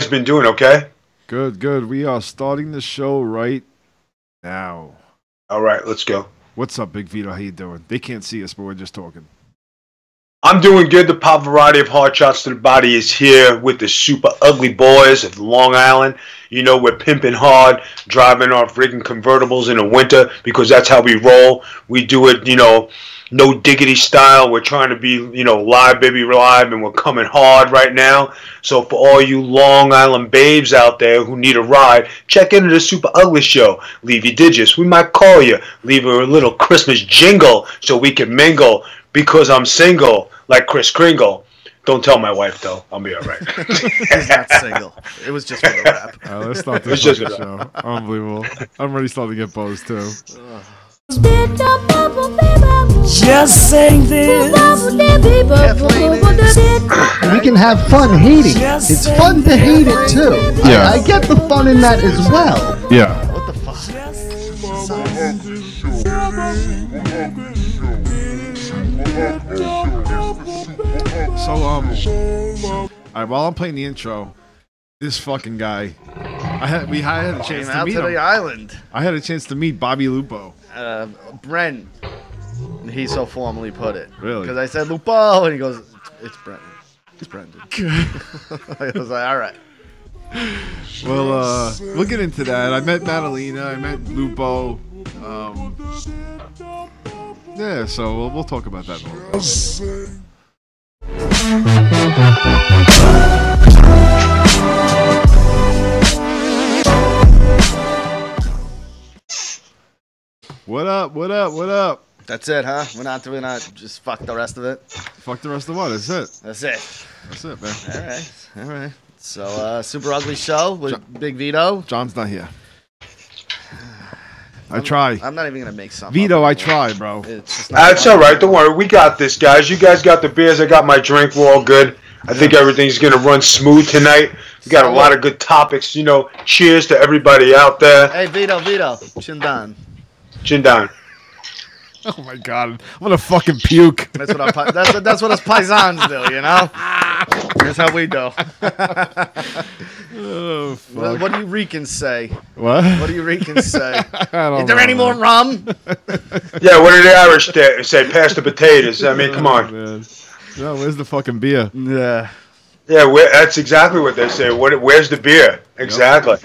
guys been doing? Okay? Good, good. We are starting the show right now. All right, let's go. What's up, Big Vito? How you doing? They can't see us, but we're just talking. I'm doing good. The pop variety of hard shots to the body is here with the super ugly boys of Long Island. You know, we're pimping hard, driving our friggin' convertibles in the winter because that's how we roll. We do it, no diggity style. We're trying to be, live, baby, live, and we're coming hard right now. So for all you Long Island babes out there who need a ride, check into the Super Ugly Show. Leave your digits. We might call you. Leave her a little Christmas jingle so we can mingle because I'm single like Kris Kringle. Don't tell my wife, though. I'll be all right. He's not single. It was just for the rap. Let's start this fucking show. Unbelievable. I'm already starting to get buzzed, too. Just saying this. We can have fun hating. It's fun to hate it too. Yeah. I get the fun in that as well. Yeah. What the fuck? So, all right, while I'm playing the intro, this fucking guy, I had a chance Came to out meet to the him. island. I had a chance to meet Bobby Lupo. Brent. He so formally put it. Really? Because I said Lupo, and he goes, "It's Brendan. It's Brendan." I was like, "All right." Well, we'll get into that. I met Madalena. I met Lupo. Yeah, so we'll talk about that in a little bit. What up? What up? What up? That's it, huh? We're not just fuck the rest of it. Fuck the rest of what? That's it. That's it. That's it, man. All right. So, Super Ugly Show with Big Vito. John's not here. I try. I'm not even gonna make something. Vito, up I anymore. try, bro. It's All right. Don't worry. We got this, guys. You guys got the beers. I got my drink. We're all good. I think everything's going to run smooth tonight. We got a lot of good topics. Cheers to everybody out there. Hey, Vito, chin down. Chin down. Oh my god, I'm gonna fucking puke. That's what that's what us paisans do, That's how we do. Oh, fuck. What do you Ricans say? What? What do you Ricans say? I don't Is there know, any more rum? Yeah, what do the Irish say? Pass the potatoes. I mean, come on. Man. No, where's the fucking beer? Yeah. Yeah, that's exactly what they say. Where's the beer? Exactly.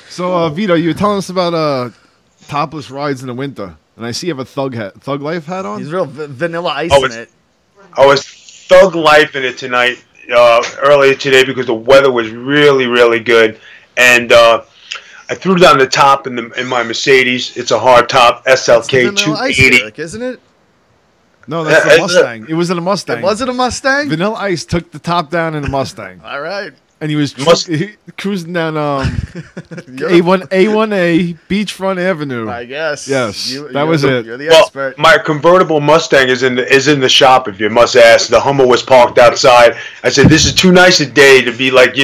So, Vito, you were telling us about topless rides in the winter, and I see you have a Thug Life hat on. He's real vanilla ice in it. I was Thug Life in it tonight, earlier today because the weather was really, really good, and I threw down the top in my Mercedes. It's a hard top SLK 280, isn't it? No, that's the Mustang. It was in a Mustang. Was it a Mustang? Vanilla Ice took the top down in a Mustang. All right. And he was cruising down A1A Beachfront Avenue. I guess. Yes, that was it. You're the expert. My convertible Mustang is in the shop. If you must ask, the Hummer was parked outside. I said, "This is too nice a day to be like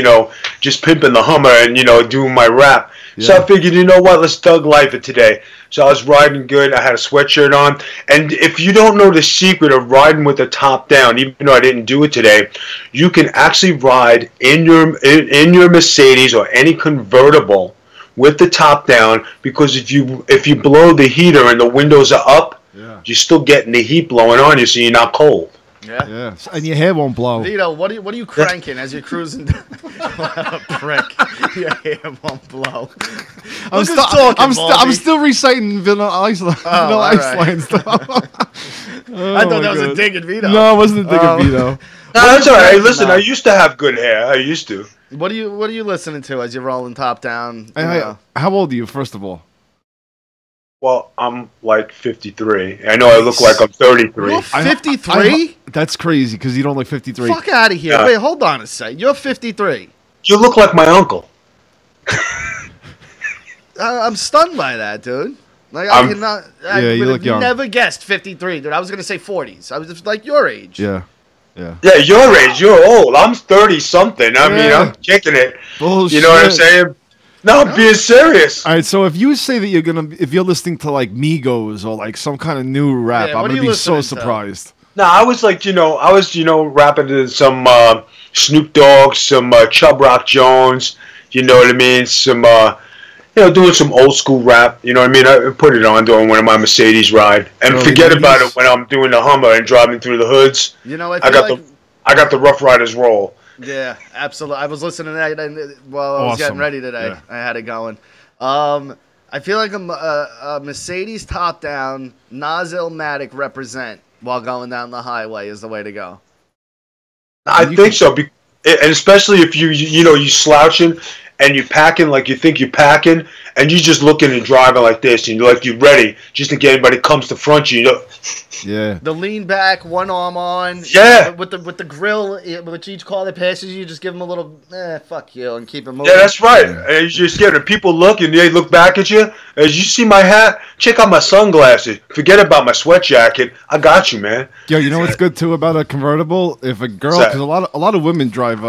just pimping the Hummer and doing my rap." Yeah. So I figured, you know what? Let's Thug Life it today. So I was riding good. I had a sweatshirt on. And if you don't know the secret of riding with the top down, even though I didn't do it today, you can actually ride in your Mercedes or any convertible with the top down, because if you blow the heater and the windows are up, you're still getting the heat blowing on you, so you're not cold. Yeah. Yes. And your hair won't blow. Vito, what are you cranking as you're cruising? What a prick. Your hair won't blow. I'm still reciting Vanilla Ice Line stuff. I thought that was a dig at Vito. No, it wasn't a dig at Vito. No, that's all right. Listen, I used to have good hair. I used to. What are you listening to as you're rolling top down? How old are you, first of all? Well, I'm like 53. I know I look like I'm 33. You're 53? That's crazy because you don't look 53. Fuck out of here. Yeah. Wait, hold on a sec. You're 53. You look like my uncle. I'm stunned by that, dude. Like, I'm- I you would look have young. never guessed 53, dude. I was going to say 40s. I was just like your age. Yeah. Yeah, your age. You're old. I'm 30-something. I mean, I'm kicking it. Bullshit. You know what I'm saying? No, I'm being serious. All right, so if you say that if you're listening to like Migos or like some kind of new rap, Yeah, I'm what are gonna you be so listening to? surprised. No, I was like, rapping to some Snoop Dogg, some Chubb Rock Jones, you know what I mean? Some, doing some old school rap, you know what I mean? I put it on during one of my Mercedes ride, and forget about it when I'm doing the Hummer and driving through the hoods. You know, I got the Rough Riders roll. Yeah, absolutely. I was listening to that while I was getting ready today. Yeah. I had it going. I feel like a Mercedes top down, Nas Illmatic represent while going down the highway is the way to go. I think so, and especially if you slouching and you're packing like you think you're packing, and you just looking and driving like this, and you're ready just in case anybody comes to front you. Yeah. The lean back, one arm on. Yeah. With the grill, with each car that passes you, just give them a little, fuck you, and keep it moving. Yeah, that's right. And you just get it. People look, and they look back at you. As you see my hat, check out my sunglasses. Forget about my sweat jacket. I got you, man. Yo, you know what's good too about a convertible? If a girl, because a lot of women drive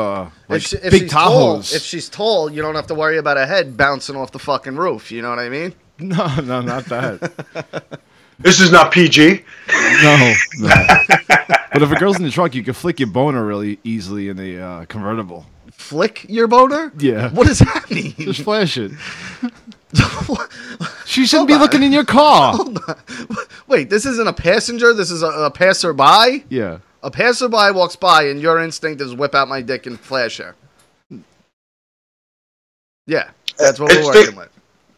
big Tahoes. If she's tall, you don't have to worry about her head bouncing off the fucking roof. You know what I mean? No, not that. This is not PG. No. But if a girl's in the trunk, you can flick your boner really easily in a convertible. Flick your boner? Yeah. What does that mean? Just flash it. She shouldn't be looking in your car. Hold on. Wait, this isn't a passenger? This is a passerby? Yeah. A passerby walks by, and your instinct is whip out my dick and flash her. Yeah, that's what we're working with.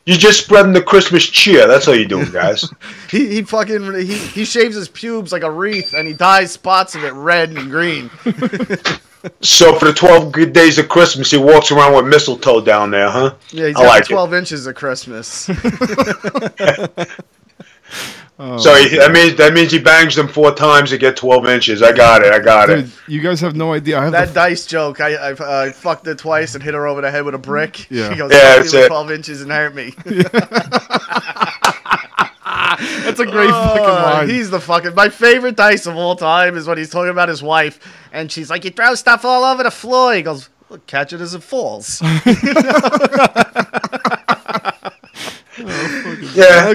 You're just spreading the Christmas cheer. That's all you're doing, guys. he shaves his pubes like a wreath, and he dyes spots of it red and green. So for the 12 good days of Christmas, he walks around with mistletoe down there, huh? Yeah, he's got 12 inches of Christmas. So that means he bangs them 4 times to get 12 inches. I got it. Dude, you guys have no idea. I have that dice joke. I fucked it twice and hit her over the head with a brick. Yeah. She goes, it's 12 inches and hurt me. That's a great fucking line. He's the fucking... My favorite dice of all time is when he's talking about his wife, and she's like, you throw stuff all over the floor. He goes, look, catch it as it falls. Yeah.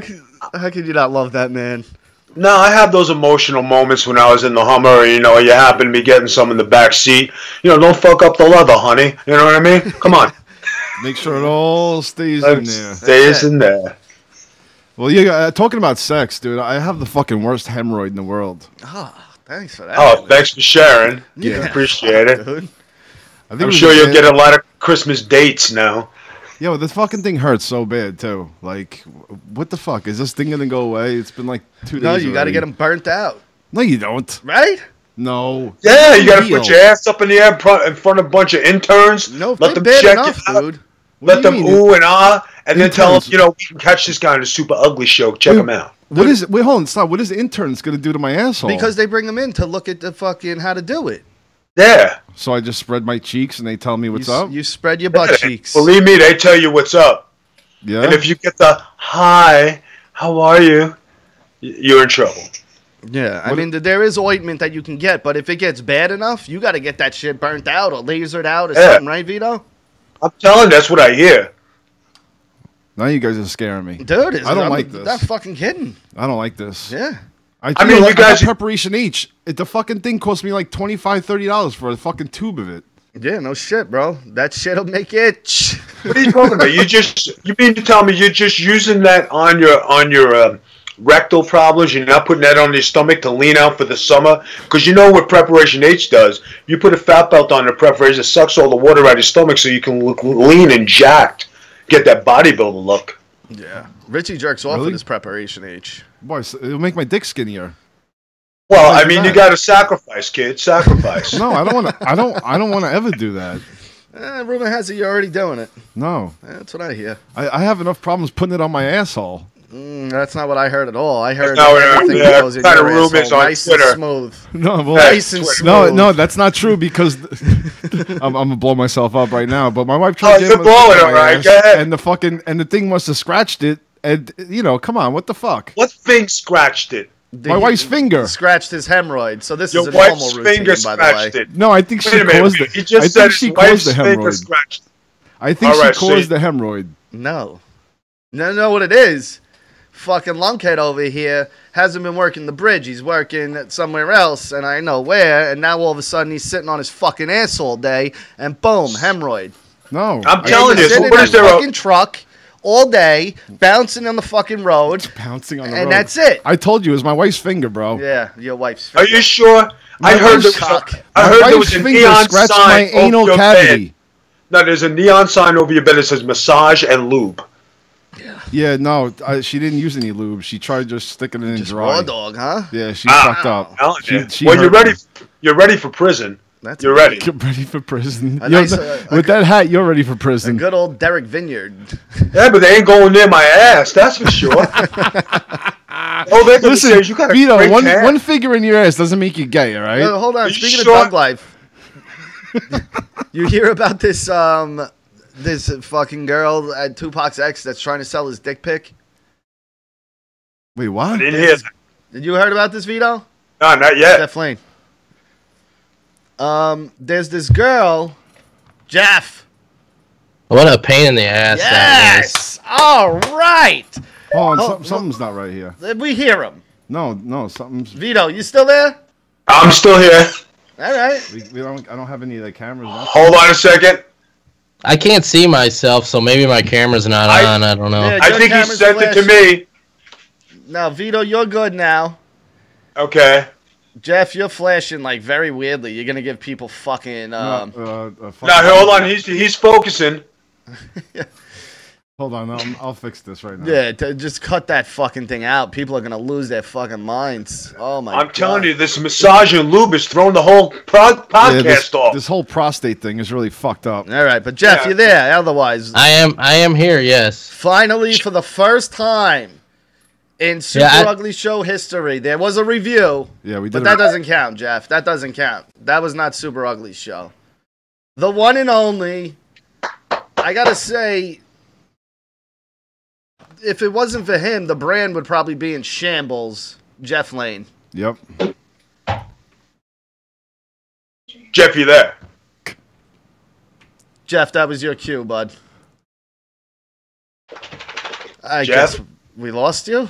How could you not love that man? No, I have those emotional moments when I was in the Hummer. You happen to be getting some in the back seat. Don't fuck up the leather, honey. You know what I mean? Come on. Make sure it all stays in there. Stays in there. Well, yeah, talking about sex, dude, I have the fucking worst hemorrhoid in the world. Oh, thanks for that. Oh, thanks for sharing. Yeah. Appreciate it. Dude. I'm sure you'll get a lot of Christmas dates now. Yo, this fucking thing hurts so bad, too. Like, what the fuck? Is this thing going to go away? It's been like 2 days. No, you got to get them burnt out. No, you don't. Right? No. Yeah, you got to put your ass up in the air in front of a bunch of interns. No, let them bad check enough, it out. dude. Let them ooh and ah, and then tell them, we can catch this guy on the Super Ugly Show. Check him out. Wait, hold on, stop. What is the interns going to do to my asshole? Because they bring them in to look at the fucking how to do it. Yeah. So I just spread my cheeks and they tell me what's up? You spread your butt cheeks. Believe me, they tell you what's up. Yeah. And if you get the, hi, how are you? You're in trouble. Yeah, I mean, there is ointment that you can get, but if it gets bad enough, you got to get that shit burnt out or lasered out or something, right, Vito? I'm telling you, that's what I hear. Now you guys are scaring me. Dude, I don't like this. Not fucking kidding. I don't like this. Yeah. I mean, you guys... preparation H. The fucking thing cost me like $25, $30 for a fucking tube of it. Yeah, no shit, bro. That shit'll make you itch. What are you talking about? You mean to tell me you're just using that on your rectal problems? You're not putting that on your stomach to lean out for the summer? Because you know what Preparation H does? You put a fat belt on the preparation, it sucks all the water out of your stomach so you can look lean and jacked. Get that bodybuilder look. Yeah. Richie jerks off with his Preparation H. Boy, it'll make my dick skinnier. Well, I mean, you got to sacrifice, kid. Sacrifice. No, I don't want to. I don't want to ever do that. Rumor has it you're already doing it. No, that's what I hear. I have enough problems putting it on my asshole. That's not what I heard at all. I heard everything goes in your asshole, nice and smooth. No, well, nice and smooth. No, that's not true because I'm gonna blow myself up right now. But my wife to tried get it all right. Go ahead. And the thing must have scratched it. And come on, what the fuck? What thing scratched it? My wife's finger scratched his hemorrhoid. So this Your is a normal wife's routine, finger by the way. scratched it. No, I think she caused it. He just said his wife's finger scratched it. I think she caused the hemorrhoid. No, what it is. fucking lunkhead over here hasn't been working the bridge. He's working somewhere else, and I know where. And now all of a sudden he's sitting on his fucking ass all day, and boom, hemorrhoid. No, I'm telling you, Sitting in a fucking truck all day, bouncing on the fucking road. Bouncing on the road. And that's it. I told you, it was my wife's finger, bro. Yeah, your wife's finger. Are you sure? I heard there was a neon scratched sign my anal over your cavity. bed. No, there's a neon sign over your bed that says massage and lube. Yeah, no, she didn't use any lube. She tried just sticking it in Just dry. raw dog, huh? Yeah, she fucked up. Well, you're ready for prison. You're ready. You're ready for prison. With that hat, you're ready for prison. A good old Derek Vineyard. Yeah, but they ain't going near my ass. That's for sure. They're gonna say you got a Vito, great one figure in your ass doesn't make you gay, all right? Hold on. Speaking of Dog Life, you hear about this this fucking girl at Tupac's ex that's trying to sell his dick pic? Wait, what? I didn't hear that. Did you heard about this, Vito? No, not yet. Jeff Lane. There's this girl, Jeff. What a pain in the ass that was. Yes. All right. Hold on, something's not right here. We hear him. No, something's. Vito, you still there? I'm still here. All right. I don't have any of the cameras. Hold on a second. I can't see myself, so maybe my camera's not on. I don't know. Yeah, I think he sent it to me. Now, Vito, you're good now. Okay. Jeff, you're flashing like very weirdly. You're gonna give people fucking. No, hold on. He's focusing. Hold on, I'll fix this right now. Yeah, just cut that fucking thing out. People are gonna lose their fucking minds. Oh my! I'm telling you, this massage and lube is throwing the whole podcast off. This whole prostate thing is really fucked up. All right, but Jeff, you're there. Otherwise, I am here. Yes. Finally, for the first time in Super Ugly Show history, there was a review. Yeah, we did. But that doesn't count, Jeff. That doesn't count. That was not Super Ugly Show. The one and only. I gotta say, if it wasn't for him, the brand would probably be in shambles. Jeff Lane. Yep. Jeff, you there? Jeff, that was your cue, bud. I Jeff? guess we lost you?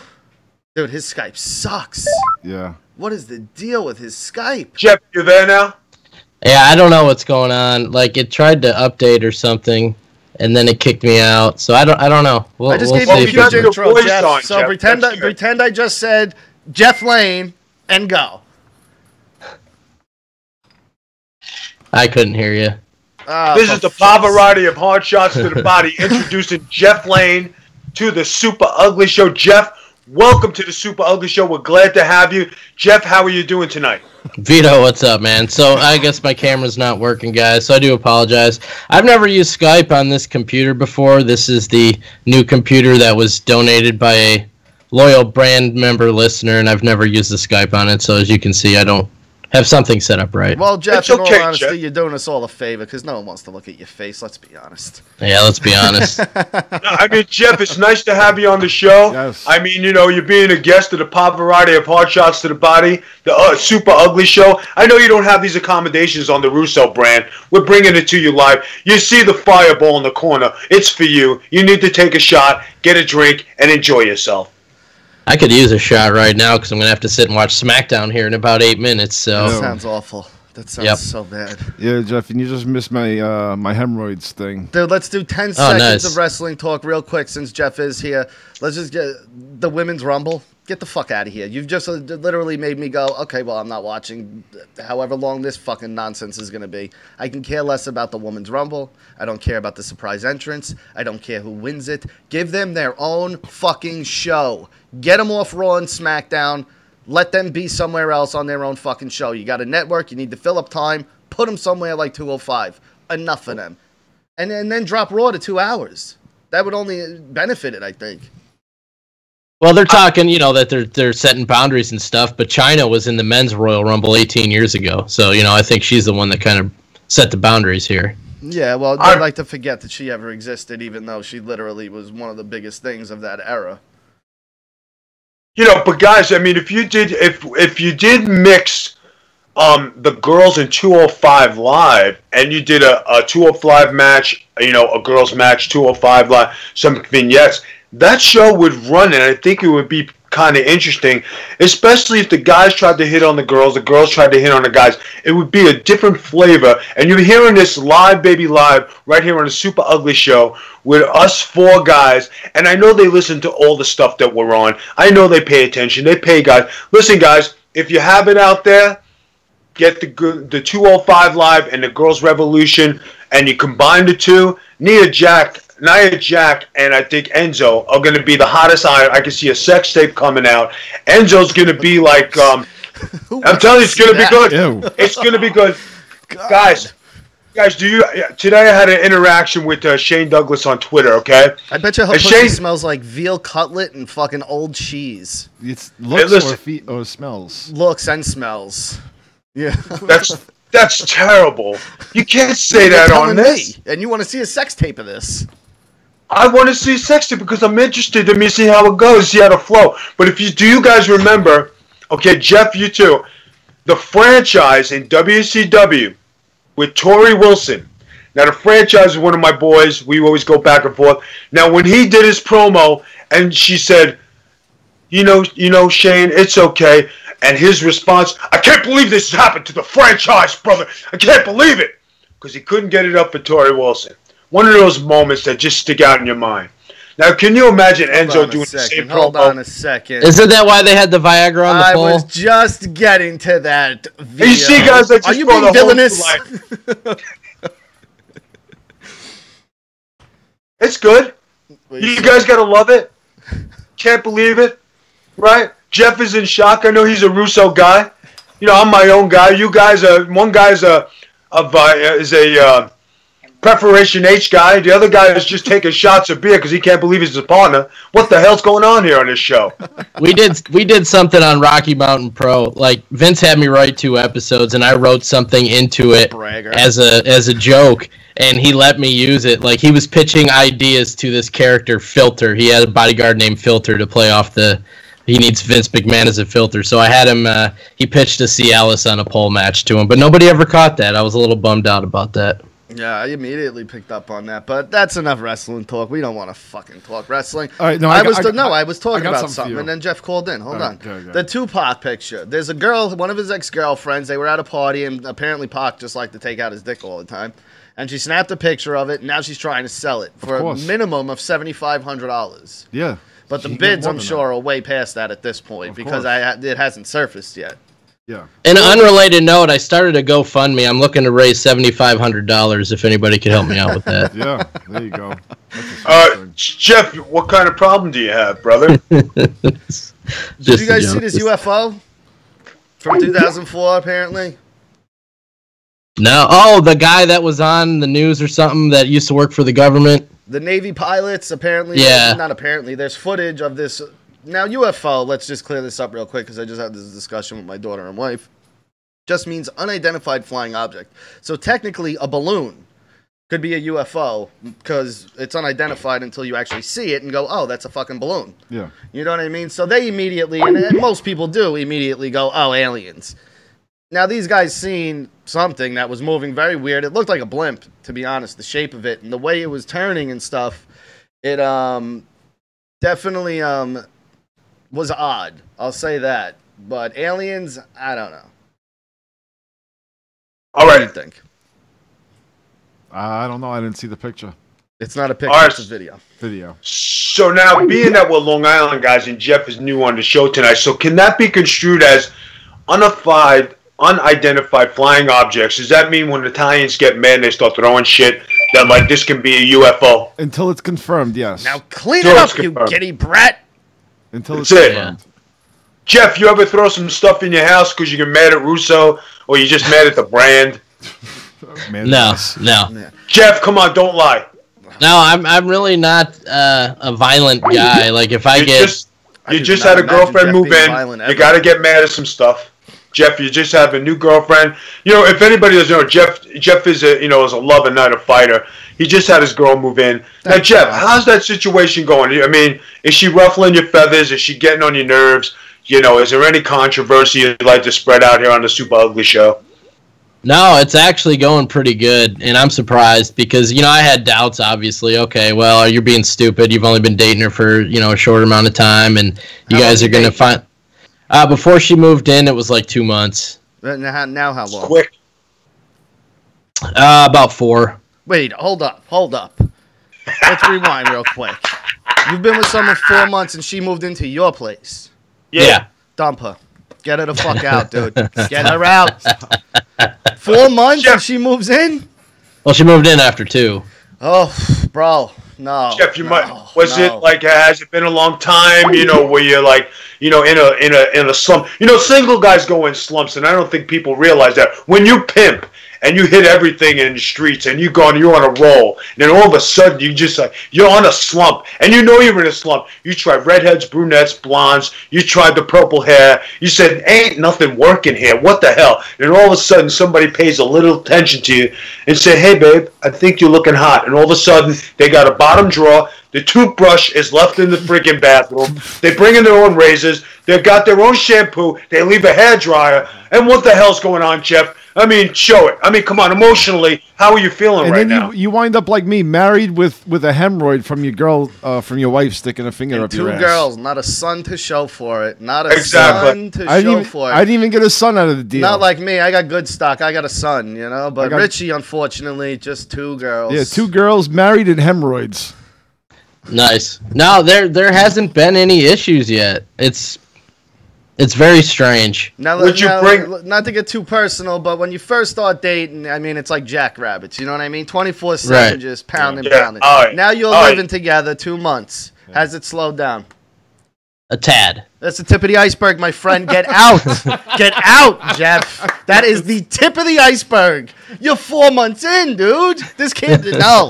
Dude, his Skype sucks. Yeah. What is the deal with his Skype? Jeff, you there now? Yeah, I don't know what's going on. Like, it tried to update or something, and then it kicked me out. So I don't know. I just gave see you a if huge it- intro, Jeff. on, So Jeff. pretend I just said Jeff Lane and go. I couldn't hear you. This is the Pavarotti of hard shots to the body, introducing Jeff Lane to the Super Ugly Show. Jeff, welcome to the Super Ugly Show. We're glad to have you. Jeff, how are you doing tonight? Vito, what's up, man? So I guess my camera's not working, guys, so I do apologize. I've never used Skype on this computer before. This is the new computer that was donated by a loyal brand member listener, and I've never used the Skype on it, so as you can see, I don't have something set up right. Well, Jeff, It's in all okay, honesty, Jeff. you're doing us all a favor because no one wants to look at your face. Let's be honest. Yeah, let's be honest. No, I mean, Jeff, it's nice to have you on the show. Yes. I mean, you know, you're being a guest of the Pavarotti of hard shots to the body, the Super Ugly Show. I know you don't have these accommodations on the Russo brand. We're bringing it to you live. You see the fireball in the corner. It's for you. You need to take a shot, get a drink, and enjoy yourself. I could use a shot right now because I'm going to have to sit and watch SmackDown here in about 8 minutes. So That sounds awful. That sounds so bad. Yeah, Jeff, and you just missed my my hemorrhoids thing. Dude, let's do 10 seconds nice. of wrestling talk real quick since Jeff is here. Let's just get the Women's Rumble. Get the fuck out of here. You've just literally made me go, okay, well, I'm not watching however long this fucking nonsense is going to be. I can care less about the Women's Rumble. I don't care about the surprise entrance. I don't care who wins it. Give them their own fucking show. Get them off Raw and SmackDown. Let them be somewhere else on their own fucking show. You got a network. You need to fill up time. Put them somewhere like 205. Enough of them. And then drop Raw to 2 hours. That would only benefit it, I think. well, they're talking, you know, that they're setting boundaries and stuff. But China was in the men's Royal Rumble 18 years ago, so you know, I think she's the one that kind of set the boundaries here. Yeah, well, I'd like to forget that she ever existed, even though she literally was one of the biggest things of that era. You know, but guys, I mean, if you did mix the girls in 205 Live and you did a 205 match, you know, a girls match, 205 Live, some vignettes, that show would run, and I think it would be kind of interesting, especially if the guys tried to hit on the girls tried to hit on the guys. It would be a different flavor, and you're hearing this live, baby, live, right here on the Super Ugly Show with us 4 guys, and I know they listen to all the stuff that we're on. I know they pay attention. They pay guys. Listen, guys, if you have it out there, get the 205 Live and the Girls Revolution, and you combine the two, Nia Jax, and I think Enzo are going to be the hottest iron. I can see a sex tape coming out. Enzo's going to be like, I'm telling you, it's going to be good. Ew. It's going to be good. Guys, today I had an interaction with Shane Douglas on Twitter, okay? I bet you her pussy smells like veal cutlet and fucking old cheese. It's looks or smells. Looks and smells. Yeah. That's terrible. You can't say that on this. And you want to see a sex tape of this. I want to see sex tape because I'm interested in see how it goes, see how it flow. But do you guys remember, okay, Jeff, you too, the franchise in WCW with Tori Wilson. Now, the franchise is one of my boys. We always go back and forth. Now, when he did his promo and she said, you know, Shane, it's okay. And his response, I can't believe this happened to the franchise, brother. I can't believe it. Because he couldn't get it up for Tori Wilson. One of those moments that just stick out in your mind. Now, can you imagine Enzo doing the same promo? Hold on a second. Isn't that why they had the Viagra on the pole? I was just getting to that video. You see, guys, that just are you being villainous? It's good. You guys got to love it. Can't believe it. Right? Jeff is in shock. I know he's a Russo guy. You know, I'm my own guy. You guys are, one guy's a Preparation H guy. The other guy is just taking shots of beer because he can't believe he's his partner. What the hell's going on here on this show? We did something on Rocky Mountain Pro. Like, Vince had me write 2 episodes, and I wrote something into it as a joke, and he let me use it. Like, he was pitching ideas to this character, Filter. He had a bodyguard named Filter to play off he needs Vince McMahon as a filter. So I had him, he pitched a Cialis on a pole match to him, but nobody ever caught that. I was a little bummed out about that. Yeah, I immediately picked up on that, but that's enough wrestling talk. We don't want to fucking talk wrestling. All right, I was talking about something, and then Jeff called in. Hold on. Go. The Tupac picture. There's a girl, one of his ex-girlfriends. They were at a party, and apparently Pac just liked to take out his dick all the time. And she snapped a picture of it, and now she's trying to sell it for a minimum of $7,500. Yeah. But the bids, I'm sure, are way past that at this point because it hasn't surfaced yet. Yeah. In an unrelated note, I started a GoFundMe. I'm looking to raise $7,500 if anybody could help me out with that. Yeah, there you go. Jeff, what kind of problem do you have, brother? Did you guys see this UFO from 2004, apparently? No. Oh, the guy that was on the news or something that used to work for the government? The Navy pilots, apparently. Yeah. Not apparently. There's footage of this. Now, UFO, let's just clear this up real quick because I just had this discussion with my daughter and wife. Just means unidentified flying object. So technically, a balloon could be a UFO because it's unidentified until you actually see it and go, oh, that's a fucking balloon. Yeah. You know what I mean? So they immediately, and most people do immediately go, oh, aliens. Now, these guys seen something that was moving very weird. It looked like a blimp, to be honest, the shape of it. And the way it was turning and stuff, it definitely was odd. I'll say that. But aliens, I don't know. All What right. do you think? I don't know. I didn't see the picture. It's not a picture, it's a video. So now, being that we're Long Island guys and Jeff is new on the show tonight, so can that be construed as unidentified flying objects? Does that mean when Italians get mad and they start throwing shit that, like, this can be a UFO? Until it's confirmed, yes. Now clean it up, you giddy brat! Until it's That's confirmed. it. Jeff, you ever throw some stuff in your house because you get mad at Russo or you just mad at the brand? No. Jeff, come on, don't lie. No, I'm really not a violent guy. Like, if I you just had a girlfriend move in, you got to get mad at some stuff. Jeff, you just have a new girlfriend. You know, if anybody doesn't know, Jeff is a lover, not a fighter. He just had his girl move in. Now, Jeff, how's that situation going? I mean, is she ruffling your feathers? Is she getting on your nerves? You know, is there any controversy you'd like to spread out here on the Super Ugly Show? No, it's actually going pretty good, and I'm surprised because, I had doubts, obviously. Okay, well, you're being stupid. You've only been dating her for, a short amount of time, and you guys are going to find... before she moved in, it was like 2 months. Now how long? Quick. About 4. Wait, hold up. Let's rewind real quick. You've been with someone 4 months, and she moved into your place. Yeah. Dump her. Get her the fuck out, dude. Get her out. 4 months and she moves in? Well, she moved in after 2. Oh, bro. No. Jeff, it like, has it been a long time, where you're like, in a slump? Single guys go in slumps, and I don't think people realize that. When you pimp and you hit everything in the streets and you're on a roll, and then all of a sudden you're on a slump, and you're in a slump. You tried redheads, brunettes, blondes, you tried the purple hair, you said, ain't nothing working here, what the hell? And all of a sudden somebody pays a little attention to you and say, hey babe, I think you're looking hot. And all of a sudden they got a bottom drawer, the toothbrush is left in the freaking bathroom, they bring in their own razors, they got their own shampoo, they leave a hairdryer, and what the hell's going on, Jeff? I mean, show it. I mean, come on, emotionally, how are you feeling right now? And then you wind up like me, married with a hemorrhoid from your girl, from your wife sticking a finger up your ass. 2 girls, not a son to show for it. Not a son to show for it. I didn't even get a son out of the deal. Not like me. I got good stock. I got a son, But Richie, unfortunately, just 2 girls. Yeah, 2 girls married and hemorrhoids. Nice. No, there hasn't been any issues yet. It's very strange. Not to get too personal, but when you first start dating, I mean, it's like jackrabbits. You know what I mean? 24/7, just pounding. Right. Now you're living together 2 months. Has it slowed down? A tad. That's the tip of the iceberg, my friend. Get out. Get out, Jeff. That is the tip of the iceberg. You're 4 months in, dude. This kid, no.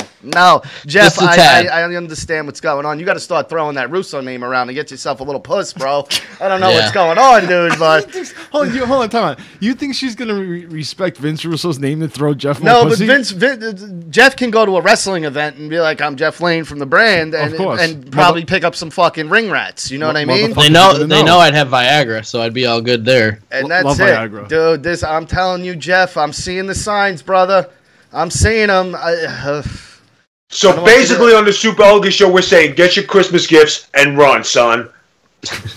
Jeff, I understand what's going on. You got to start throwing that Russo name around to get yourself a little puss, bro. I don't know what's going on, dude, but... Hold on, time out. You think she's going to respect Vince Russo's name to throw Jeff more No, pussy? but Jeff can go to a wrestling event and be like, I'm Jeff Lane from the brand, and probably pick up some fucking ring rats. You know what I mean? They know I'd have Viagra, so I'd be all good there. And that's it. Viagra. Dude, I'm telling you, Jeff, I'm seeing the signs, brother. I'm seeing them. So basically on the Super Ugly Show, we're saying, get your Christmas gifts and run, son.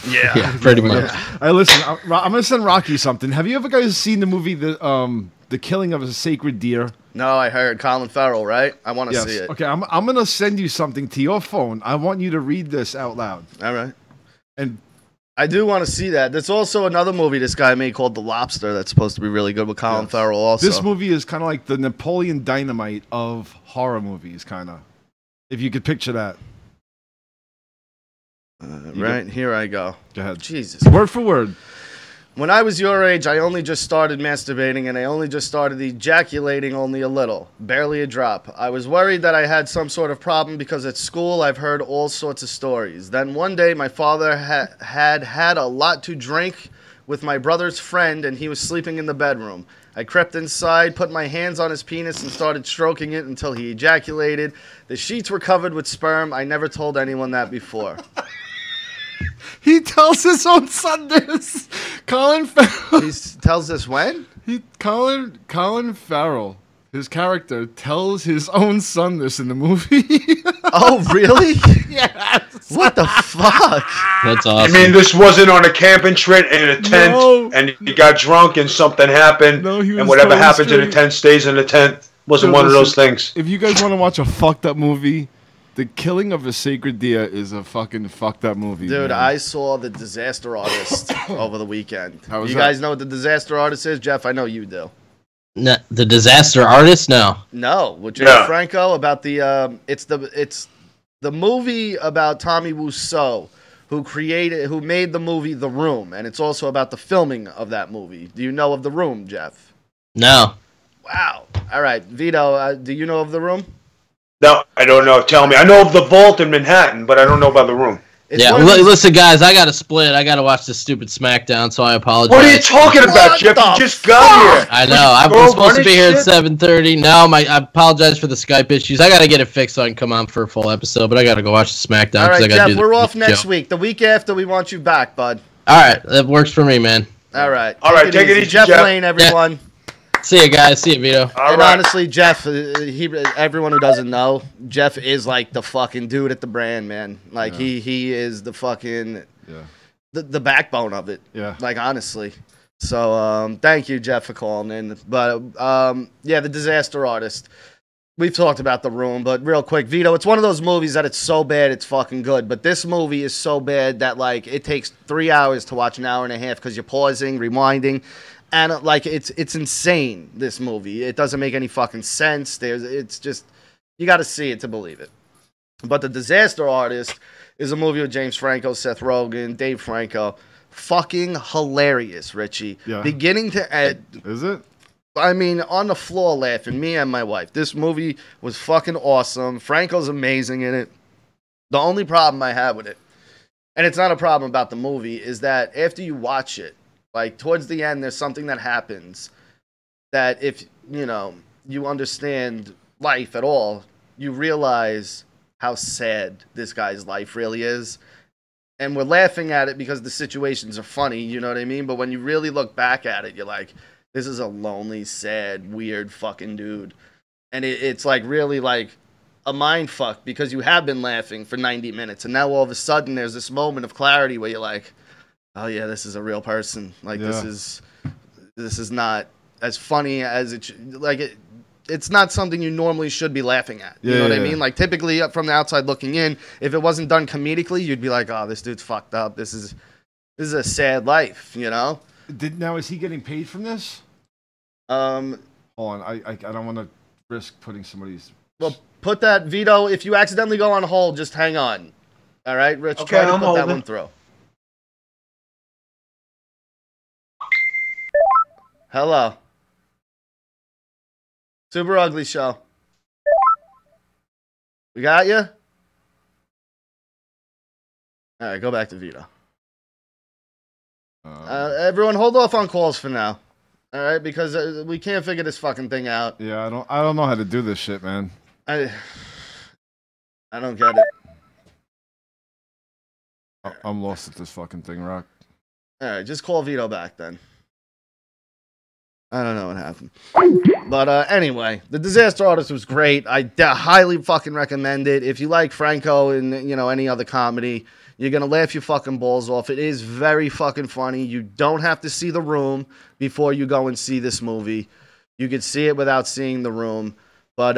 Yeah, pretty much. Listen, I'm going to send Rocky something. Have you ever guys seen the movie, The Killing of a Sacred Deer? No, I heard Colin Farrell, right? I want to see it. Okay, I'm going to send you something to your phone. I want you to read this out loud. All right. And I do want to see that. There's also another movie this guy made called The Lobster that's supposed to be really good with Colin Farrell also. This movie is kind of like the Napoleon Dynamite of horror movies, kind of. If you could picture that. Here I go. Go ahead. Jesus. Word for word. When I was your age, I only just started masturbating, and I only just started ejaculating only a little, barely a drop. I was worried that I had some sort of problem because at school I've heard all sorts of stories. Then one day my father had a lot to drink with my brother's friend, and he was sleeping in the bedroom. I crept inside, put my hands on his penis, and started stroking it until he ejaculated. The sheets were covered with sperm. I never told anyone that before. He tells his own son this. Colin Farrell. He tells this when? Colin Farrell, his character, tells his own son this in the movie. Oh, really? Yes. What the fuck? That's awesome. I mean, this wasn't on a camping trip in a tent, and he got drunk and something happened, and whatever happens in a tent stays in the tent. Wasn't one of those things. If you guys want to watch a fucked up movie, The Killing of a Sacred Deer is a fucking fucked up movie. Dude, man. I saw The Disaster Artist over the weekend. How was you that? guys know what The Disaster Artist is? Jeff, I know you do. No, The Disaster Artist? No. No, with James Franco about the it's the movie about Tommy Wiseau, who made the movie The Room, and it's also about the filming of that movie. Do you know of The Room, Jeff? No. Wow. All right, Vito, do you know of The Room? No, I don't know. Tell me. I know of the Vault in Manhattan, but I don't know about The Room. Listen, guys, I got to split. I got to watch this stupid SmackDown, so I apologize. What are you talking about, Jeff? You just got here. I know. I'm supposed to be here at 7:30. No, I apologize for the Skype issues. I got to get it fixed so I can come on for a full episode, but I got to go watch the SmackDown. All right, I Jeff, we're off next week. The week after, we want you back, bud. All right, that works for me, man. All right. All right, take it easy, Jeff Lane, everyone. Yeah. See you guys. See you, Vito. And honestly, Jeff, everyone who doesn't know, Jeff is like the fucking dude at the brand, man. Like he is the fucking the backbone of it. Yeah. Like honestly. So thank you, Jeff, for calling in. But yeah, The Disaster Artist. We've talked about The Room, but real quick, Vito, it's one of those movies that it's so bad it's fucking good. But this movie is so bad that like it takes 3 hours to watch an hour and a half because you're pausing, rewinding, and like it's insane. This movie, it doesn't make any fucking sense. It's just you got to see it to believe it. But The Disaster Artist is a movie with James Franco, Seth Rogen, Dave Franco. Fucking hilarious, Richie. Yeah. Beginning to end. Is it? I mean, on the floor laughing, me and my wife. This movie was fucking awesome. Franco's amazing in it. The only problem I have with it, and it's not a problem about the movie, is that after you watch it, like towards the end, there's something that happens that if, you know, you understand life at all, you realize how sad this guy's life really is. And we're laughing at it because the situations are funny, you know what I mean? But when you really look back at it, you're like, this is a lonely, sad, weird fucking dude. And it's like really like a mind fuck because you have been laughing for 90 minutes. And now all of a sudden there's this moment of clarity where you're like, oh yeah, this is a real person. Like this is not as funny as it's not something you normally should be laughing at. You know what I mean? Like typically from the outside looking in, if it wasn't done comedically, you'd be like, oh, this dude's fucked up. This is a sad life, you know? Now is he getting paid from this? Hold on, I don't want to risk putting somebody's. Well, put that, Vito. If you accidentally go on hold, just hang on. All right, Rich. Okay, try to I'm put holding. that one through. Hello. Super Ugly Show. We got you. All right, go back to Vito. Everyone, hold off on calls for now. All right, because we can't figure this fucking thing out. Yeah, I don't know how to do this shit, man. I don't get it. I'm lost at this fucking thing, Rock. All right, just call Vito back then. I don't know what happened. But anyway, The Disaster Artist was great. I highly fucking recommend it. If you like Franco and, you know, any other comedy, you're going to laugh your fucking balls off. It is very fucking funny. You don't have to see The Room before you go and see this movie. You could see it without seeing The Room. But,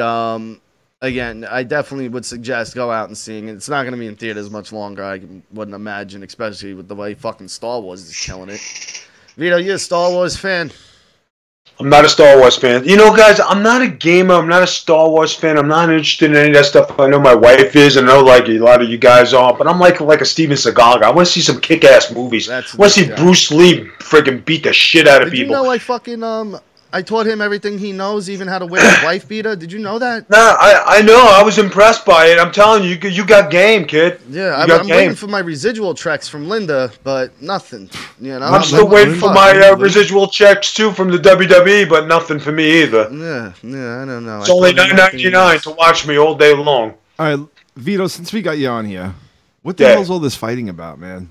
again, I definitely would suggest go out and seeing it. It's not going to be in theaters much longer, I wouldn't imagine, especially with the way fucking Star Wars is killing it. Vito, you're a Star Wars fan? I'm not a Star Wars fan. You know, guys, I'm not a gamer. I'm not a Star Wars fan. I'm not interested in any of that stuff. I know my wife is. I know, like, a lot of you guys are. But I'm like a Steven Seagal guy. I want to see some kick-ass movies. I want to see Bruce Lee freaking beat the shit out of people. Did you know I fucking, I taught him everything he knows, even how to wear his wife beater? Did you know that? Nah, I know. I was impressed by it. I'm telling you, you got game, kid. Yeah, I'm waiting for my residual checks from Linda, but nothing. You know, I'm still waiting for my residual checks, too, from the WWE, but nothing for me either. Yeah, I don't know. It's only $9.99 to watch me all day long. All right, Vito, since we got you on here, what the hell's all this fighting about, man?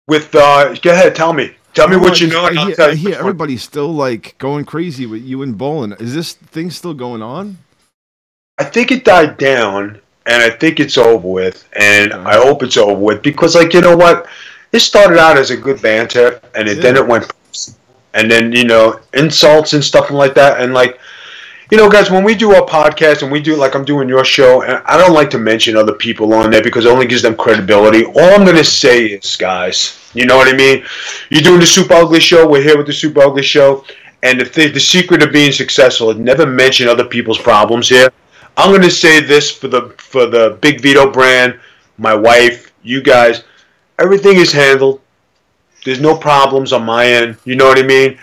Go ahead, tell me. Tell me what you know. I hear everybody's still like going crazy with you and Bolin. Is this thing still going on? I think it died down, and I think it's over with, and I hope it's over with because, like, you know what? It started out as a good banter, and then it went, and then, you know, insults and stuff like that, and like, you know, guys, when we do our podcast and we do like I'm doing your show, and I don't like to mention other people on there because it only gives them credibility. All I'm going to say is, guys, you know what I mean? You're doing the Super Ugly Show. We're here with the Super Ugly Show. And the secret of being successful is never mention other people's problems here. I'm going to say this for the Big Vito brand, my wife, you guys. Everything is handled. There's no problems on my end. You know what I mean?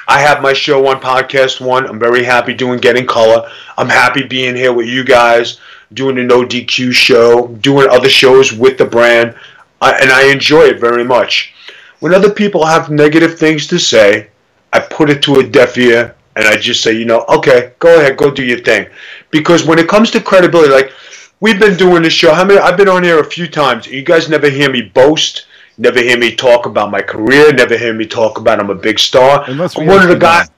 I have my show on Podcast One. I'm very happy doing Getting Color. I'm happy being here with you guys, doing the No DQ show, doing other shows with the brand, and I enjoy it very much. When other people have negative things to say, I put it to a deaf ear, and I just say, you know, okay, go ahead, go do your thing. Because when it comes to credibility, like, we've been doing this show. I've been on here a few times. You guys never hear me boast. Never hear me talk about my career. Never hear me talk about I'm a big star. Unless I'm one of the guys.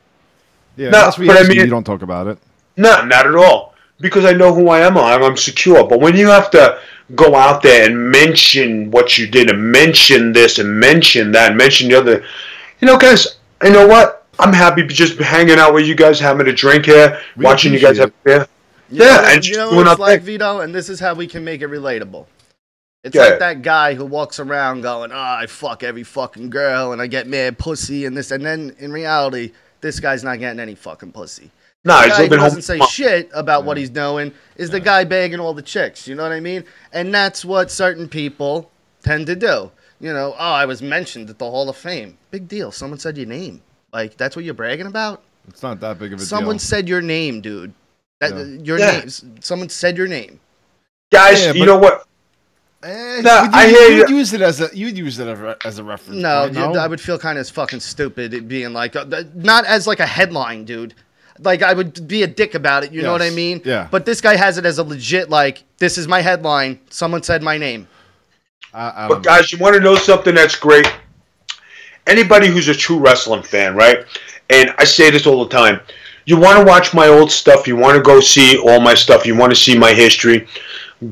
Yeah, No, unless we but I ask mean, you don't talk about it. No, not at all. Because I know who I am. I'm secure. But when you have to go out there and mention what you did and mention this and mention that and mention the other, guys, you know what? I'm happy just hanging out with you guys, having a drink here, watching you guys have a beer. You know what it's like, Vito? And this is how we can make it relatable. It's like that guy who walks around going, I fuck every fucking girl and I get mad pussy and this. And then in reality, this guy's not getting any fucking pussy. Nah, the guy who doesn't say shit about what he's doing is the guy bagging all the chicks. You know what I mean? And that's what certain people tend to do. I was mentioned at the Hall of Fame. Big deal. Someone said your name. Like, that's what you're bragging about? It's not that big of a deal. Someone said your name, dude. Your name. Someone said your name. Guys, you know what? I hear you. You'd use it as a reference. No, I would feel kind of fucking stupid it being like, not as like a headline, dude. Like, I would be a dick about it, you know what I mean? Yeah. But this guy has it as a legit, like, this is my headline. Someone said my name. But guys, you want to know something that's great? Anybody who's a true wrestling fan, right? And I say this all the time. You want to watch my old stuff. You want to go see all my stuff. You want to see my history.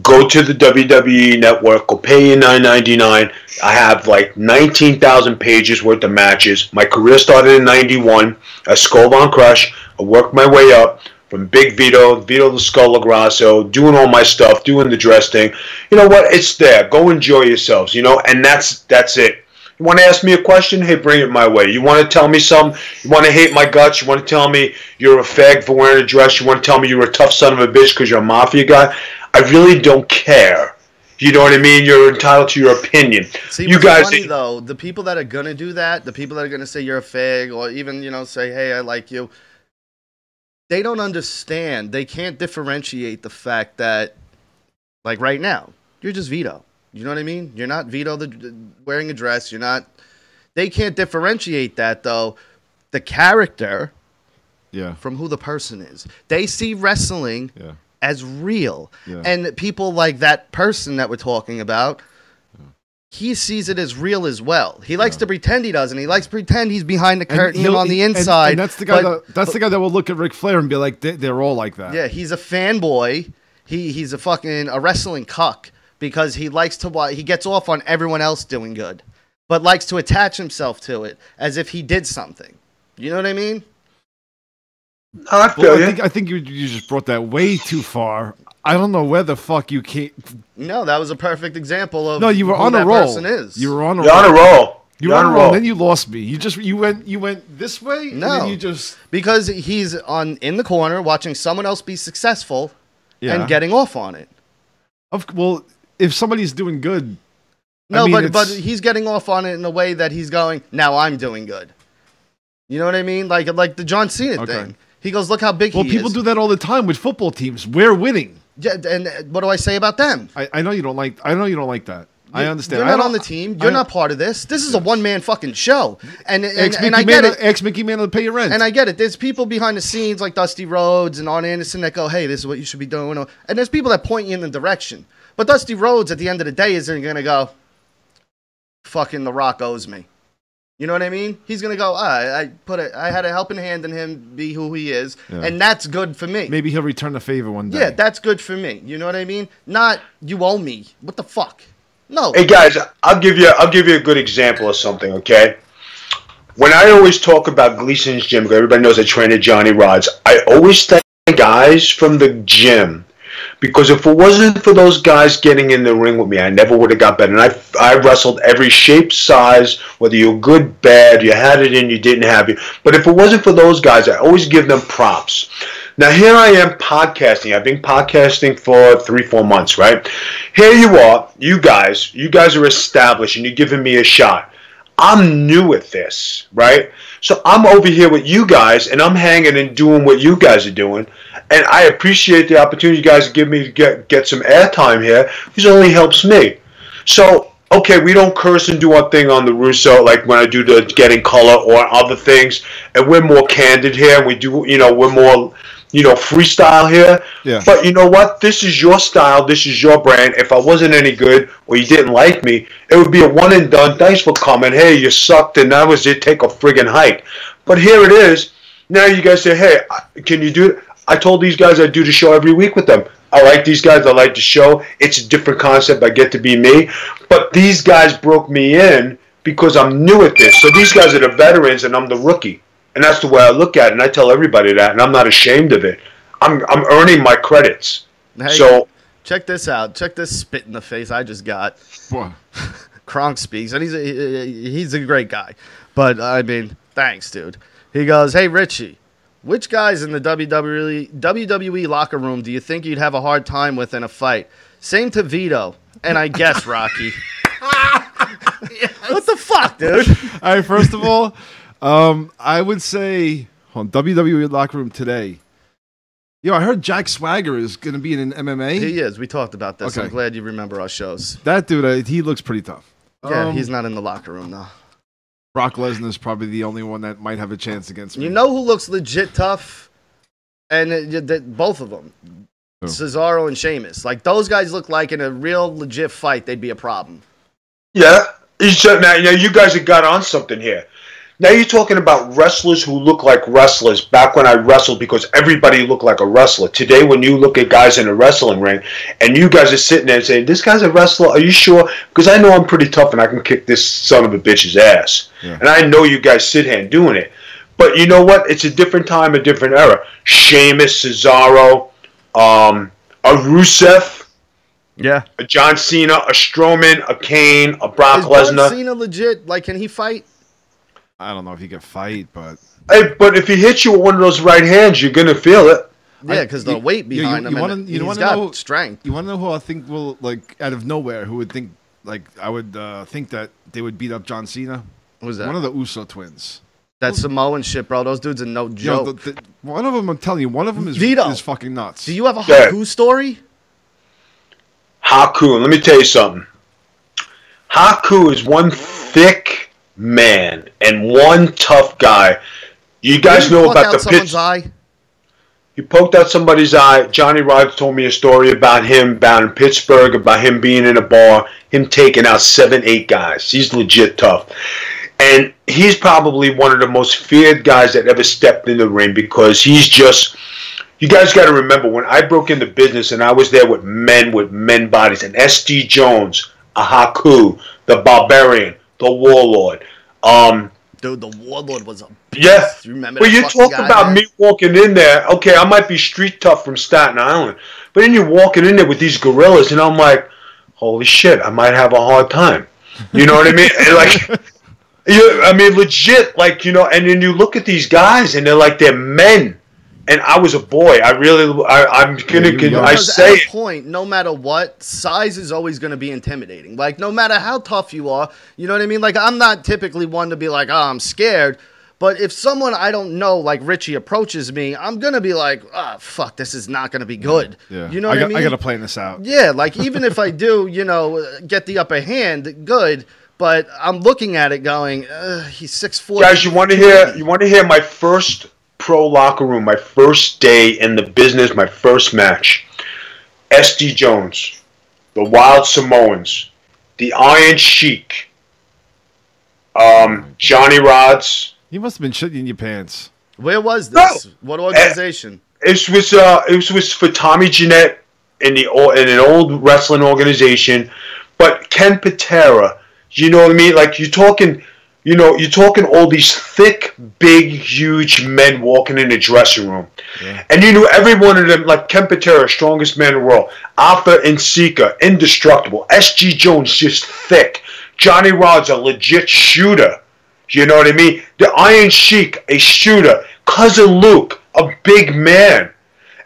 Go to the WWE Network. Go pay you $9.99. I have like 19,000 pages worth of matches. My career started in '91 as Skull Von Crush. I worked my way up from Big Vito the Skull Grasso, doing all my stuff, doing the dress thing. You know what? It's there. Go enjoy yourselves, and that's it. You want to ask me a question? Hey, bring it my way. You want to tell me something? You want to hate my guts? You want to tell me you're a fag for wearing a dress? You want to tell me you're a tough son of a bitch because you're a mafia guy? I really don't care. You know what I mean? You're entitled to your opinion. See, you guys, funny though, the people that are gonna do that, the people that are gonna say you're a fag, or even say, hey, I like you, they don't understand. They can't differentiate the fact that, like right now, you're just Vito. You know what I mean? You're not Vito wearing a dress. You're not. They can't differentiate that though. The character, from who the person is. They see wrestling. Yeah. As real. And people like that person that we're talking about, he sees it as real as well. He likes to pretend he doesn't. He likes to pretend he's behind the curtain and on the inside. And that's the guy the guy that will look at Ric Flair and be like, they're all like that. Yeah, he's a fanboy. He's a wrestling cuck because he likes to he gets off on everyone else doing good, but likes to attach himself to it as if he did something. You know what I mean? I think you just brought that way too far. I don't know where the fuck you came. No, that was a perfect example of you were who on that a roll. person is. You were on a roll. You were on a roll. Then you lost me. You went this way. No, and then you just because he's in the corner watching someone else be successful and getting off on it. Well, if somebody's doing good, no, but he's getting off on it in a way that he's going, now I'm doing good. You know what I mean? Like the John Cena thing. He goes, look how big he is. Well, people do that all the time with football teams. We're winning. Yeah, and what do I say about them? I know you don't like. I know you don't like that. I understand. You're not on the team. You're not part of this. This is a one-man fucking show. And I get it. Ex Mickey Mantle to pay your rent. And I get it. There's people behind the scenes like Dusty Rhodes and Arn Anderson that go, hey, this is what you should be doing. And there's people that point you in the direction. But Dusty Rhodes, at the end of the day, isn't going to go, fucking The Rock owes me. You know what I mean? He's gonna go. I had a helping hand in him be who he is, and that's good for me. Maybe he'll return the favor one day. Yeah, that's good for me. You know what I mean? Not you owe me. What the fuck? No. Hey guys, I'll give you a good example of something. Okay, when I always talk about Gleason's gym, because everybody knows I train at Johnny Rod's, I always thank guys from the gym. Because if it wasn't for those guys getting in the ring with me, I never would have got better. And I wrestled every shape, size, whether you're good, bad, you had it in, you didn't have it. But if it wasn't for those guys, I always give them props. Now, here I am podcasting. I've been podcasting for 3-4 months, right? Here you are, you guys are established, and you're giving me a shot. I'm new at this, right? So I'm over here with you guys, and I'm hanging and doing what you guys are doing. And I appreciate the opportunity you guys give me to get some airtime here. This only helps me. So, okay, we don't curse and do our thing on the Russo, like when I do the Getting Color or other things. And we're more candid here. And we do, we're more, freestyle here. Yeah. But you know what? This is your style. This is your brand. If I wasn't any good or you didn't like me, it would be a one and done. Thanks for coming. Hey, you sucked and that was it. Take a friggin' hike. But here it is. Now you guys say, hey, can you do it? I told these guys I'd do the show every week with them. I like these guys. I like the show. It's a different concept. I get to be me. But these guys broke me in because I'm new at this. So these guys are the veterans and I'm the rookie. And that's the way I look at it, and I tell everybody that, and I'm not ashamed of it. I'm earning my credits. Hey, so check this out. Check this spit in the face I just got. What? Kronk speaks, and he's a great guy. But, I mean, thanks, dude. He goes, hey, Richie, which guys in the WWE locker room do you think you'd have a hard time with in a fight? Same to Vito, and I guess Rocky. Yes. What the fuck, dude? All right, first of all... I would say on WWE locker room today. I heard Jack Swagger is going to be in an MMA. He is. We talked about this. Okay. I'm glad you remember our shows. That dude, he looks pretty tough. Yeah, he's not in the locker room though. Brock Lesnar is probably the only one that might have a chance against me. You know who looks legit tough? And both of them, Cesaro and Sheamus. Like those guys look like in a real legit fight, they'd be a problem. Yeah, now you guys have got on something here. Now you're talking about wrestlers who look like wrestlers back when I wrestled because everybody looked like a wrestler. Today when you look at guys in a wrestling ring and you guys are sitting there and saying, this guy's a wrestler, are you sure? Because I know I'm pretty tough and I can kick this son of a bitch's ass. Yeah. And I know you guys sit here and doing it. But you know what? It's a different time, a different era. Sheamus, Cesaro, a Rusev. Yeah. A John Cena, a Strowman, a Kane, a Brock Lesnar. Is John Cena legit? Like, can he fight? I don't know if he can fight, but... Hey, but if he hits you with one of those right hands, you're going to feel it. Yeah, because the weight behind him, he's got strength. You want to know who I think will, like, out of nowhere, who would think, like, I would think that they would beat up John Cena? Who's that? One of the Uso twins. That Samoan shit, bro. Those dudes are no joke. One of them, I'm telling you, one of them is Vito. Is fucking nuts. Do you have a Haku story? Haku, let me tell you something. Haku is one thick man and one tough guy. You guys know about the pitch. He poked out somebody's eye. Johnny Rogers told me a story about him down in Pittsburgh, about him being in a bar, him taking out 7, 8 guys. He's legit tough. And he's probably one of the most feared guys that ever stepped in the ring because he's just... You guys got to remember, when I broke into business and I was there with men bodies, and S.D. Jones, a Haku, the Barbarian, the Warlord. Dude, the Warlord was a beast. Yeah. You remember well, you talk about me walking in there. Okay, I might be street tough from Staten Island, but then you're walking in there with these gorillas, and I'm like, holy shit, I might have a hard time. You know what I mean? And like, legit, like, and then you look at these guys, and they're men. And I was a boy. I say at a point, no matter what, size is always going to be intimidating. Like, no matter how tough you are, you know what I mean? Like, I'm not typically one to be like, oh, I'm scared. But if someone I don't know, like Richie, approaches me, I'm going to be like, oh, fuck, this is not going to be good. Yeah. You know what I mean? I got to plan this out. Yeah, like, even if I do, get the upper hand, good. But I'm looking at it going, he's 6'4". Guys, you want to hear my first pro locker room, my first day in the business, my first match? S.D. Jones, the Wild Samoans, the Iron Sheik, Johnny Rods. You must have been shitting in your pants. Where was this? No. What organization? It was for Tommy Jeanette in an old wrestling organization. But Ken Patera, you know what I mean? Like, you're talking all these thick, big, huge men walking in the dressing room. Yeah. And you knew every one of them, like Ken Patera, strongest man in the world. Arthur Nsika, indestructible. S.G. Jones, just thick. Johnny Rods, a legit shooter. You know what I mean? The Iron Sheik, a shooter. Cousin Luke, a big man.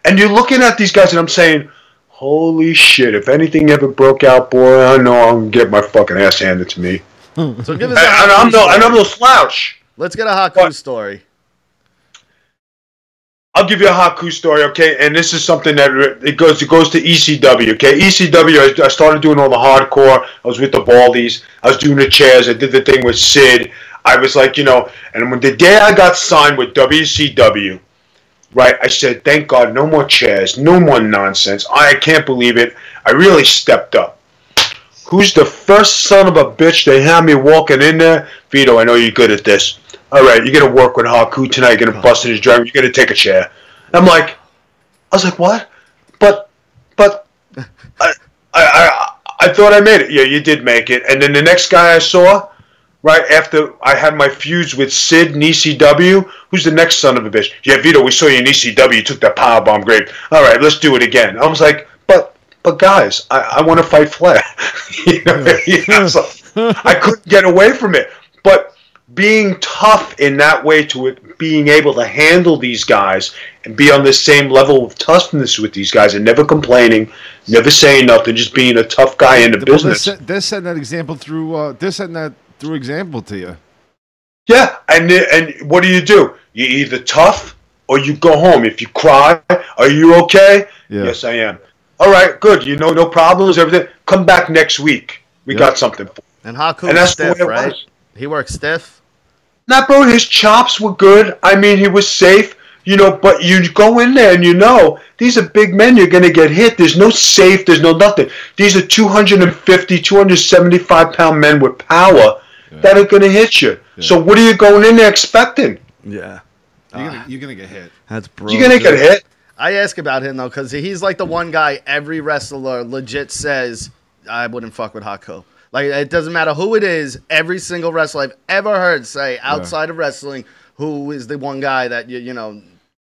And you're looking at these guys and I'm saying, holy shit, if anything ever broke out, boy, I know I'm going to get my fucking ass handed to me. So give us I'm no slouch. Let's get a Haku story. I'll give you a Haku story, okay? And this is something that it goes to ECW, okay? ECW, I started doing all the hardcore. I was with the Baldies. I was doing the chairs. I did the thing with Sid. I was like, and when the day I got signed with WCW, right? I said, thank God, no more chairs, no more nonsense. I can't believe it. I really stepped up. Who's the first son of a bitch they had me walking in there? Vito, I know you're good at this. All right, you're going to work with Haku tonight. You're going to bust in his driver. You're going to take a chair. I'm like, I was like, what? But I thought I made it. Yeah, you did make it. And then the next guy I saw, right after I had my feuds with Sid in ECW, who's the next son of a bitch? Yeah, Vito, we saw you in ECW. You took that powerbomb. Great. All right, let's do it again. I was like, but guys, I want to fight Flair. So I couldn't get away from it. But being tough in that way to it, being able to handle these guys and be on the same level of toughness with these guys and never complaining, never saying nothing, just being a tough guy in the business. They're setting that example through. They're setting that through example to you. Yeah, and what do? You're either tough or you go home. If you cry, are you okay? Yeah. Yes, I am. All right, good. No problems, everything. Come back next week. We got something for you. And Haku was stiff, right? He worked stiff. Nah, bro, his chops were good. I mean, he was safe, but you go in there and these are big men. You're going to get hit. There's no safe. There's no nothing. These are 250, 275-pound men with power that are going to hit you. Yeah. So what are you going in there expecting? Yeah. You're going to get hit. That's brutal. You're going to get hit. I ask about him, though, because he's like the one guy every wrestler legit says, I wouldn't fuck with Haku. Like, it doesn't matter who it is. Every single wrestler I've ever heard say outside of wrestling, who is the one guy that,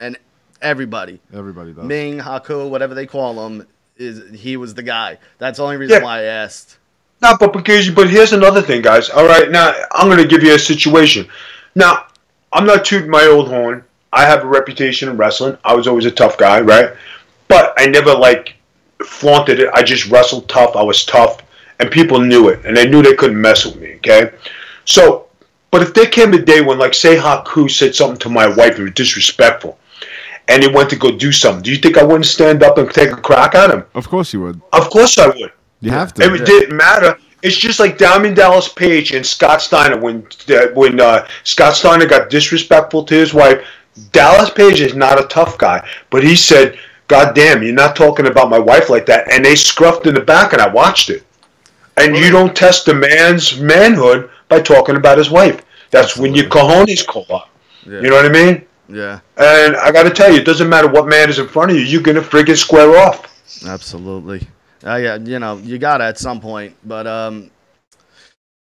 and everybody does. Ming, Haku, whatever they call him, he was the guy. That's the only reason why I asked. No, but here's another thing, guys. All right, now, I'm going to give you a situation. Now, I'm not tooting my old horn. I have a reputation in wrestling. I was always a tough guy, right? But I never, flaunted it. I just wrestled tough. I was tough. And people knew it. And they knew they couldn't mess with me, okay? So, but if there came a day when, say, Haku said something to my wife that was disrespectful, and he went to go do something, do you think I wouldn't stand up and take a crack at him? Of course you would. Of course I would. You have to. It didn't matter. It's just like Diamond Dallas Page and Scott Steiner. When Scott Steiner got disrespectful to his wife, Dallas Page is not a tough guy. But he said, God damn, you're not talking about my wife like that. And they scruffed in the back, and I watched it. And you don't test a man's manhood by talking about his wife. That's when your cojones call up. Yeah. You know what I mean? Yeah. And I got to tell you, it doesn't matter what man is in front of you. You're going to friggin' square off. Absolutely. Yeah, you got to at some point. But,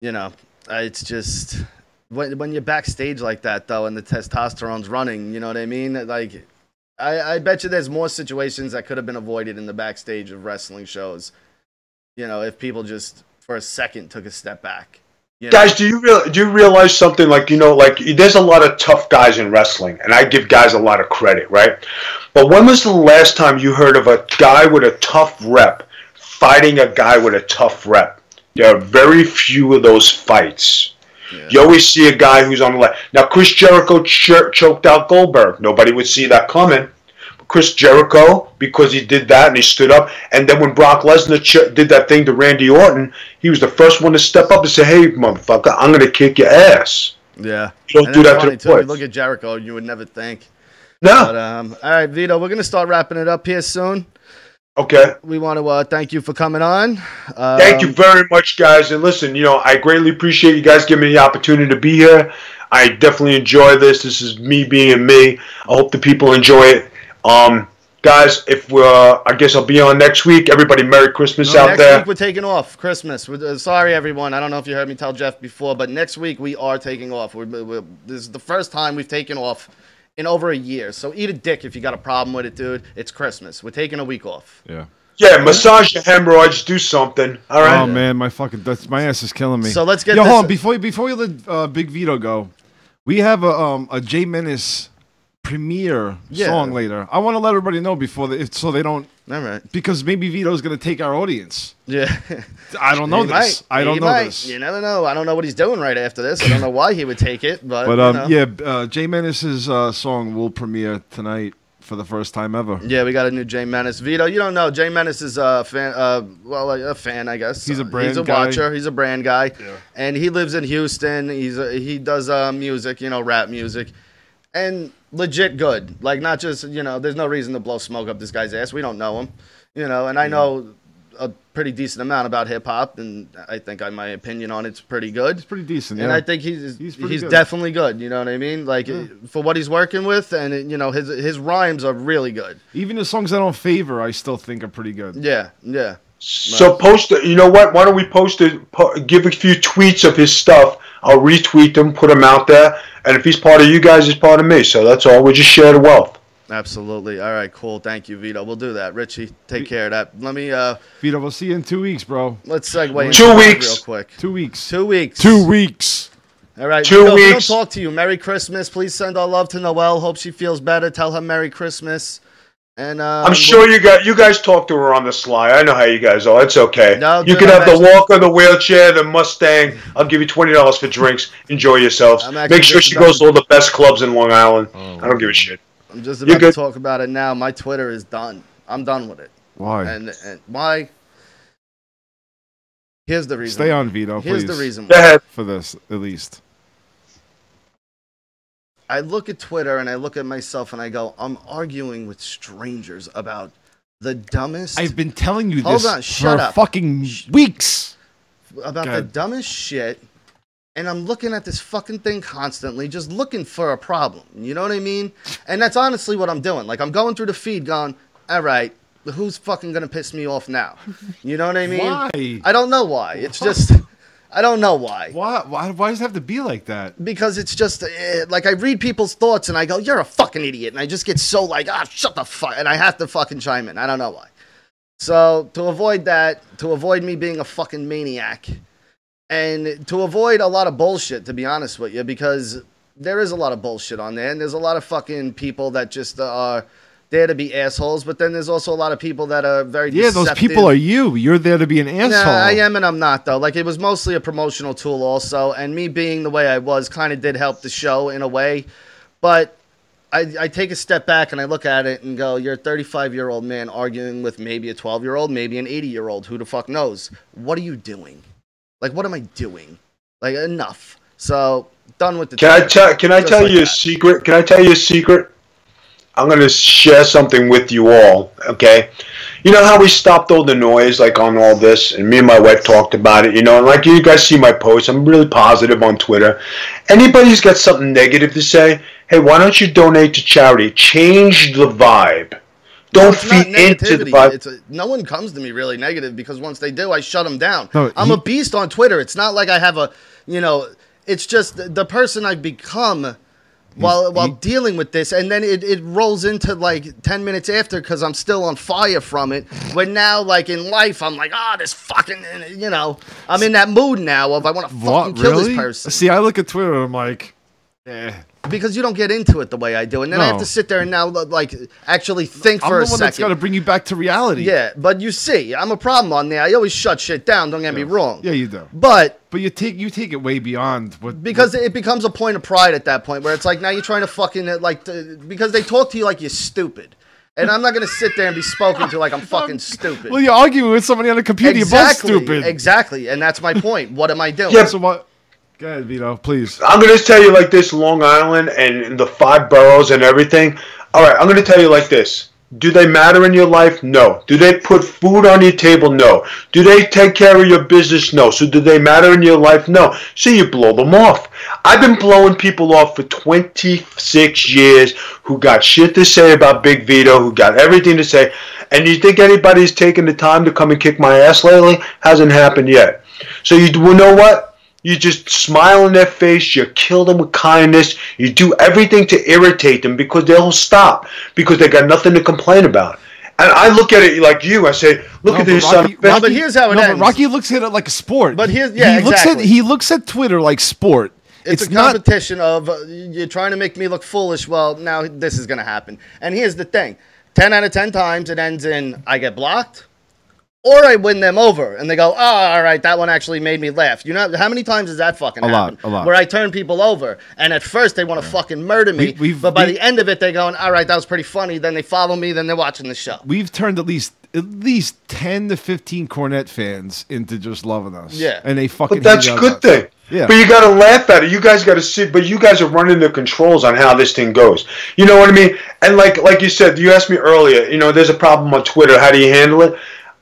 it's just... When you're backstage like that, though, and the testosterone's running, you know what I mean? Like, I bet you there's more situations that could have been avoided in the backstage of wrestling shows. If people just for a second took a step back. Guys, do you realize something? There's a lot of tough guys in wrestling, and I give guys a lot of credit, right? But when was the last time you heard of a guy with a tough rep fighting a guy with a tough rep? There are very few of those fights. Yeah. You always see a guy who's on the left. Now, Chris Jericho choked out Goldberg. Nobody would see that coming. Chris Jericho, because he did that and he stood up. And then when Brock Lesnar did that thing to Randy Orton, he was the first one to step up and say, hey, motherfucker, I'm going to kick your ass. Yeah. You don't do that to the boys. You look at Jericho, you would never think. No. But, all right, Vito, we're going to start wrapping it up here soon. Okay. We want to thank you for coming on. Thank you very much, guys. And listen, I greatly appreciate you guys giving me the opportunity to be here. I definitely enjoy this. This is me being me. I hope the people enjoy it. Guys, I guess I'll be on next week. Everybody, Merry Christmas out there. Next week we're taking off. Christmas. Sorry, everyone. I don't know if you heard me tell Jeff before, but next week we are taking off. This is the first time we've taken off in over a year. So eat a dick if you got a problem with it, dude. It's Christmas. We're taking a week off. Yeah. Yeah, massage your hemorrhoids. Do something. All right. Oh man, my ass is killing me. So let's get. Hold on. Before you let Big Vito go, we have a Jay Menace premiere song later. I want to let everybody know so they don't. All right. Because maybe Vito's going to take our audience. Yeah. I don't know this. I don't know this. You never know. I don't know what he's doing right after this. I don't know why he would take it, but Jay Menace's song will premiere tonight for the first time ever. Yeah, we got a new Jay Menace. Vito, you don't know. Jay Menace is a fan. A fan, I guess. He's a brand. He's a guy. watcher. He's a brand guy. Yeah. And he lives in Houston. He does music, rap music. And legit good. Like, not just, there's no reason to blow smoke up this guy's ass. We don't know him, and I know a pretty decent amount about hip hop, and I think my opinion on it's pretty good. It's pretty decent, and I think he's definitely good. You know what I mean? Like for what he's working with, and his rhymes are really good. Even the songs I don't favor, I still think are pretty good. Yeah. So post it. You know what? Why don't we post it? Give a few tweets of his stuff. I'll retweet them, put them out there, and if he's part of you guys, he's part of me. So that's all. We just share the wealth. Absolutely. All right, cool. Thank you, Vito. We'll do that. Richie, take care of that. Let me Vito, we'll see you in 2 weeks, bro. Let's segue 2 weeks real quick. 2 weeks. 2 weeks. 2 weeks. All right. 2 weeks. We don't talk to you. Merry Christmas. Please send our love to Noelle. Hope she feels better. Tell her Merry Christmas. And I'm sure you guys talk to her on the sly. I know how you guys are. It's okay. No, you can have the walker, the wheelchair, the Mustang. I'll give you $20 for drinks. Enjoy yourselves. Make sure she goes to all the best clubs in Long Island. I don't give a shit. I'm just about to talk about it now. My Twitter is done. I'm done with it. Why? And why? Here's the reason. Stay on, Vito, please. Here's the reason. Go ahead. For this, at least. I look at Twitter and I look at myself and I go, I'm arguing with strangers about the dumbest. I've been telling you Hold this on, shut for up. fucking weeks. About the dumbest shit. And I'm looking at this fucking thing constantly, just looking for a problem. You know what I mean? And that's honestly what I'm doing. Like, I'm going through the feed going, all right, who's fucking going to piss me off now? You know what I mean? Why? I don't know why. It's just, I don't know why. Why does it have to be like that? Because it's just, like, I read people's thoughts and I go, you're a fucking idiot. And I just get so like, shut the fuck. And I have to fucking chime in. I don't know why. So, to avoid that, to avoid me being a fucking maniac, and to avoid a lot of bullshit, to be honest with you, because there is a lot of bullshit on there, and there's a lot of fucking people that just are there to be assholes, but then there's also a lot of people that are very deceptive. Those people are you. You're there to be an asshole. Nah, I am and I'm not, though. Like, it was mostly a promotional tool also, and me being the way I was kind of did help the show in a way, but I take a step back and I look at it and go, you're a 35-year-old man arguing with maybe a 12-year-old, maybe an 80-year-old. Who the fuck knows? What are you doing? Like, what am I doing? Like, enough. So, done with the Can I tell you a secret? Can I tell you a secret? I'm going to share something with you all, okay? You know how we stopped all the noise, like, on all this, and me and my wife talked about it, and like you guys see my posts, I'm really positive on Twitter. Anybody who's got something negative to say, hey, why don't you donate to charity? Change the vibe. Don't feed into the vibe. No one comes to me really negative because once they do, I shut them down. No, I'm a beast on Twitter. It's not like I have a, it's just the person I've become while dealing with this. And then it rolls into like 10 minutes after because I'm still on fire from it. When now, like in life, I'm like, this fucking, I'm in that mood now of I want to fucking kill this person. See, I look at Twitter and I'm like, because you don't get into it the way I do, and then I have to sit there and now like actually think for a second. I'm the one that's got to bring you back to reality. Yeah, but you see, I'm a problem on there. I always shut shit down. Don't get me wrong. Yeah, you do. But you take it way beyond because it becomes a point of pride at that point where it's like now you're trying to fucking because they talk to you like you're stupid. And I'm not going to sit there and be spoken to like I'm fucking stupid. Well, you're arguing with somebody on the computer. Exactly, you're both stupid. Exactly, and that's my point. What am I doing? Yeah, so what? Go ahead, Vito, please. I'm going to tell you like this, Long Island and the 5 boroughs and everything. All right, I'm going to tell you like this. Do they matter in your life? No. Do they put food on your table? No. Do they take care of your business? No. So do they matter in your life? No. So you blow them off. I've been blowing people off for 26 years who got shit to say about Big Vito, who got everything to say. And you think anybody's taken the time to come and kick my ass lately? Hasn't happened yet. So you know what? You just smile in their face, you kill them with kindness, you do everything to irritate them because they'll stop, because they got nothing to complain about. And I look at it like you, I say, look at this son of a bitch. But here's how it ends. But Rocky looks at it like a sport. But here's, he looks at Twitter like sport. It's a competition of, you're trying to make me look foolish, well, now this is going to happen. And here's the thing, 10 out of 10 times it ends in, I get blocked, or I win them over, and they go, all right, that one actually made me laugh. You know, how many times does that fucking happen? A lot. Where I turn people over, and at first they want to fucking murder me, but by the end of it, they're going, all right, that was pretty funny. Then they follow me, then they're watching the show. We've turned at least 10 to 15 Cornette fans into just loving us. Yeah. And they fucking But that's a good thing. Yeah. But you got to laugh at it. You guys got to see. But you guys are running the controls on how this thing goes. You know what I mean? And like you said, you asked me earlier. You know, there's a problem on Twitter. How do you handle it?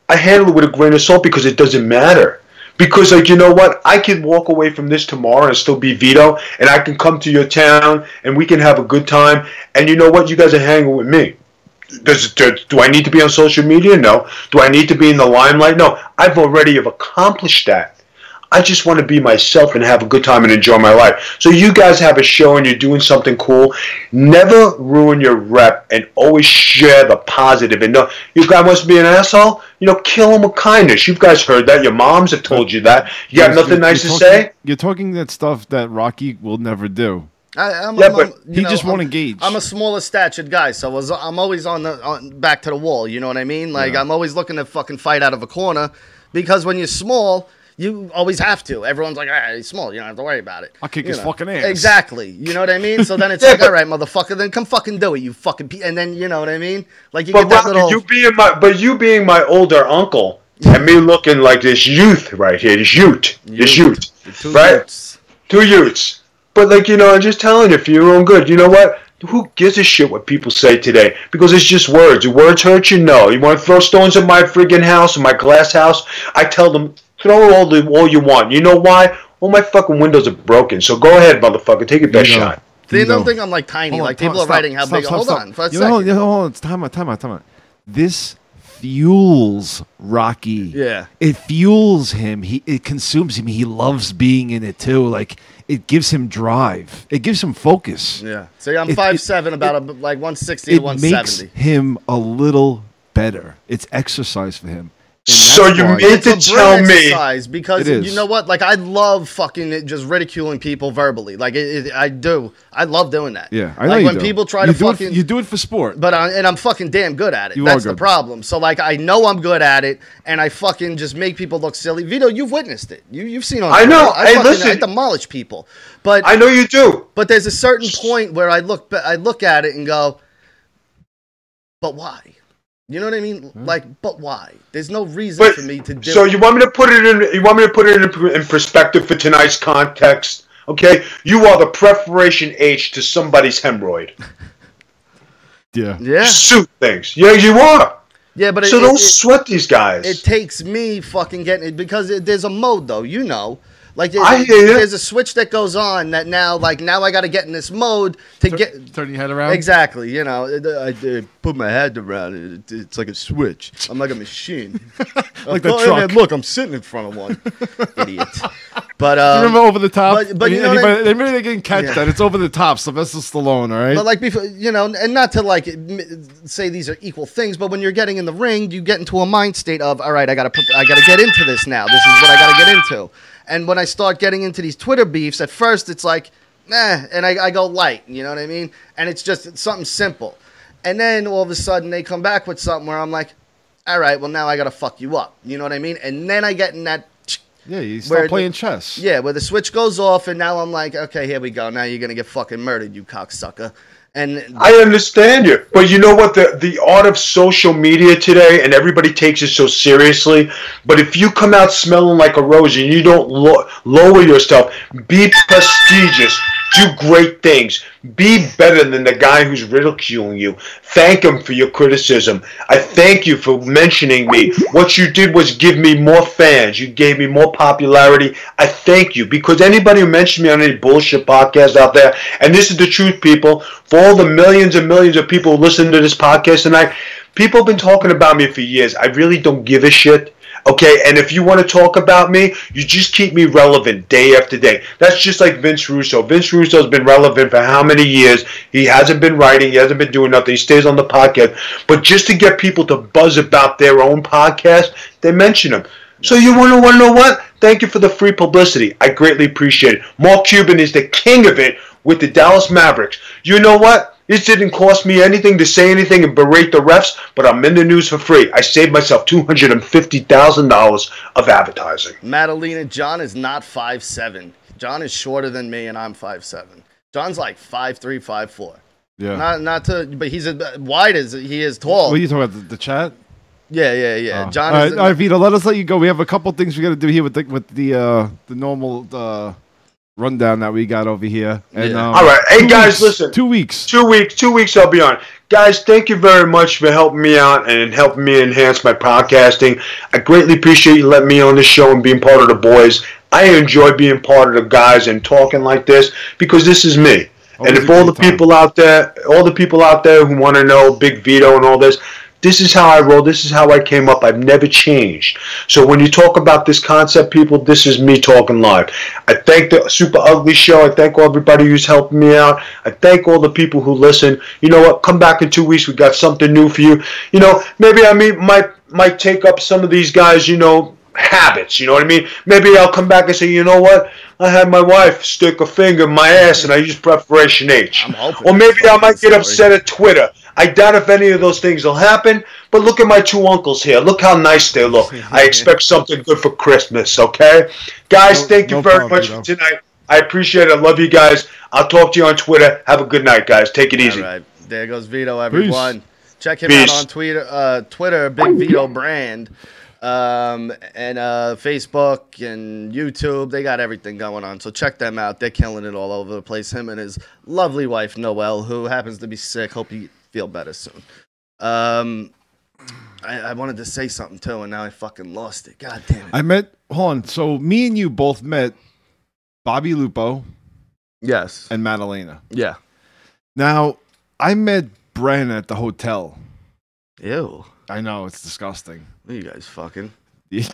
I handle it with a grain of salt because it doesn't matter. Because, like, you know what? I can walk away from this tomorrow and still be Vito, and I can come to your town, and we can have a good time. And you know what? You guys are hanging with me. Do I need to be on social media? No. Do I need to be in the limelight? No. I've already accomplished that. I just want to be myself and have a good time and enjoy my life. So you guys have a show and you're doing something cool. Never ruin your rep and always share the positive. And no, you guys must be an asshole. You know, kill them with kindness. You guys heard that. Your moms have told you that. You got nothing nice to say? You're talking that stuff that Rocky will never do. He just won't engage. I'm a smaller statured guy, so I'm always on back to the wall. You know what I mean? Like, I'm always looking to fucking fight out of a corner because when you're small, you always have to. Everyone's like, he's small. You don't have to worry about it. I'll kick his fucking ass. Exactly. You know what I mean? So then it's like, all right, motherfucker, then come fucking do it, you fucking and then, you know what I mean? Like, you get that little... you being my older uncle and me looking like this youth right here, this youth, right? Two youths. But, like, you know, I'm just telling you, for your own good, you know what? Who gives a shit what people say today? Because it's just words. Do words hurt you? No. You want to throw stones at my friggin' house, my glass house? I tell them, throw all you want. You know why? All my fucking windows are broken. So go ahead, motherfucker. Take your best shot. They don't think I'm, like, tiny. Like, people are writing how big. Hold on for a second. Hold on. It's time out. This fuels Rocky. Yeah. It fuels him. It consumes him. He loves being in it, too. Like... It gives him drive. It gives him focus. Yeah. So I'm 5'7", about like 160 to 170. It makes him a little better. It's exercise for him. So you mean to tell me? Because you know what? Like, I love fucking just ridiculing people verbally. Like, I do. I love doing that. Yeah, I know like you when do. people try to fucking... You do it for sport. But I'm fucking damn good at it. That's the problem. So, like, I know I'm good at it, and I fucking just make people look silly. Vito, you've witnessed it. You've seen on... I know. I demolish people. But I know you do. But there's a certain point where I look at it and go, but why? You know what I mean? Like, but why? There's no reason for me to do. So you want me to put it in? You want me to put it in perspective for tonight's context? Okay, you are the preparation H to somebody's hemorrhoid. Yeah. Suit things. Yeah, you are. Yeah, but don't sweat these guys. It takes me fucking getting it because there's a mode though. You know. Like I hear you. There's a switch that goes on that now I got to get in this mode to turn your head around. Exactly, you know, I put my head around it. It's like a switch. I'm like a machine. Like the truck. Look, I'm sitting in front of one. Idiot. But you remember Over the Top? But you know, maybe they can catch that. It's Over the Top. Sylvester Stallone, all right. But like before, you know, and not to like say these are equal things, but when you're getting in the ring, you get into a mind state of, all right, I gotta get into this now. This is what I gotta get into. And when I start getting into these Twitter beefs, at first it's like, and I go light, you know what I mean? And it's something simple. And then all of a sudden they come back with something where I'm like, all right, well now I got to fuck you up. You know what I mean? And then I get in that... Yeah, you start playing chess. Yeah, where the switch goes off and now I'm like, okay, here we go. Now you're going to get fucking murdered, you cocksucker. And I understand you, but you know what? The art of social media today, and everybody takes it so seriously. But if you come out smelling like a rose and you don't lower yourself, be prestigious, do great things, be better than the guy who's ridiculing you. Thank him for your criticism. I thank you for mentioning me. What you did was give me more fans. You gave me more popularity. I thank you, because anybody who mentioned me on any bullshit podcast out there, and this is the truth, people, for all the millions and millions of people who listen to this podcast tonight, people have been talking about me for years. I really don't give a shit. Okay, and if you want to talk about me, you just keep me relevant day after day. That's just like Vince Russo. Vince Russo's been relevant for how many years? He hasn't been writing. He hasn't been doing nothing. He stays on the podcast. But just to get people to buzz about their own podcast, they mention him. So you want to know what? Thank you for the free publicity. I greatly appreciate it. Mark Cuban is the king of it with the Dallas Mavericks. You know what? This didn't cost me anything to say anything and berate the refs, but I'm in the news for free. I saved myself $250,000 of advertising. Madalena, John is not 5'7". John is shorter than me, and I'm 5'7". John's like 5'3", 5'4". Yeah. But he's as wide as he is tall. What are you talking about? The chat? Yeah. Oh. John. All right, Vito, let us let you go. We have a couple things we got to do here with the normal rundown that we got over here. And, all right. Hey, guys, listen. 2 weeks. 2 weeks. 2 weeks I'll be on. Guys, thank you very much for helping me out and helping me enhance my podcasting. I greatly appreciate you letting me on this show and being part of the boys. I enjoy being part of the guys and talking like this because this is me. And if all the people out there who want to know Big Vito and all this, this is how I roll. This is how I came up. I've never changed. So when you talk about this concept, people, this is me talking live. I thank the Super Ugly Show. I thank everybody who's helping me out. I thank all the people who listen. You know what? Come back in 2 weeks. We got something new for you. You know, maybe I might take up some of these guys, you know, habits. You know what I mean? Maybe I'll come back and say, you know what? I had my wife stick a finger in my ass and I used Preparation H. Or maybe I might get upset at Twitter. I doubt if any of those things will happen, but look at my two uncles here. Look how nice they look. I expect something good for Christmas, okay? Guys, thank you very much for tonight. I appreciate it. I love you guys. I'll talk to you on Twitter. Have a good night, guys. Take it easy. All right. There goes Vito, everyone. Peace. Check him out on Twitter, Big Vito Brand. And Facebook and YouTube, they got everything going on. So check them out. They're killing it all over the place. Him and his lovely wife, Noelle, who happens to be sick. Hope you feel better soon. I wanted to say something too, and now I fucking lost it. God damn it. Hold on. So me and you both met Bobby Lupo. Yes. And Madalena. Yeah. Now, I met Bren at the hotel. Ew. I know, it's disgusting. What are you guys fucking? This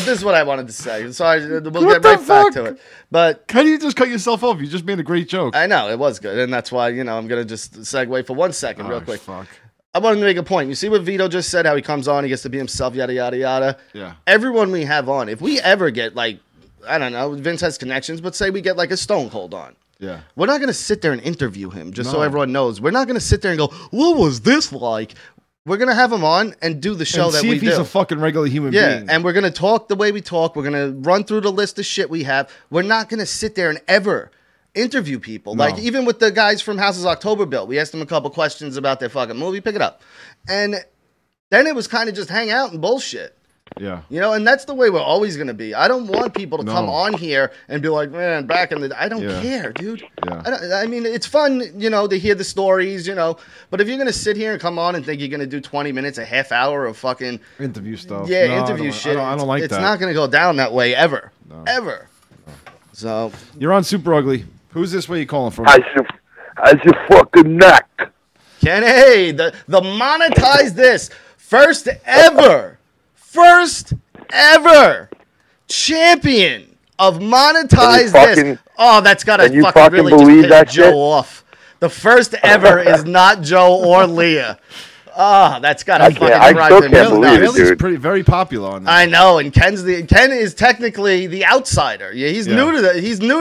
is what I wanted to say. Sorry, we'll get right back to it. But how do you just cut yourself off? You just made a great joke. I know, it was good. And that's why, you know, I'm going to just segue for 1 second real quick. Fuck. I wanted to make a point. You see what Vito just said, how he comes on, he gets to be himself, yada, yada, yada. Yeah. Everyone we have on, if we ever get, like, I don't know, Vince has connections, but say we get, like, a Stone Cold on. Yeah. We're not going to sit there and interview him just so everyone knows. We're not going to sit there and go, what was this like? We're going to have him on and do the show and that see we if do. He's a fucking regular human being. Yeah, and we're going to talk the way we talk. We're going to run through the list of shit we have. We're not going to sit there and ever interview people. No. Like, even with the guys from House's October Bill, we asked them a couple questions about their fucking movie. Pick it up. And then it was kind of just hang out and bullshit. Yeah. You know, and that's the way we're always going to be. I don't want people to come on here and be like, man, back in the... I don't care, dude. Yeah. I mean, it's fun, you know, to hear the stories, you know. But if you're going to sit here and come on and think you're going to do 20 minutes, a half hour of fucking... interview stuff. Yeah, interview shit. I don't like that. It's not going to go down that way ever. No. Ever. No. So... You're on Super Ugly. Who's this? Where you calling from? How's your fucking neck? Kenny, the monetize this. First ever champion of monetize this. Oh, that's got to fucking really just piss Joe off. The first ever is not Joe or Leah. Oh, that's got to fucking drive him nuts. He's very popular on that. I know, and Ken is technically the outsider. Yeah, he's new to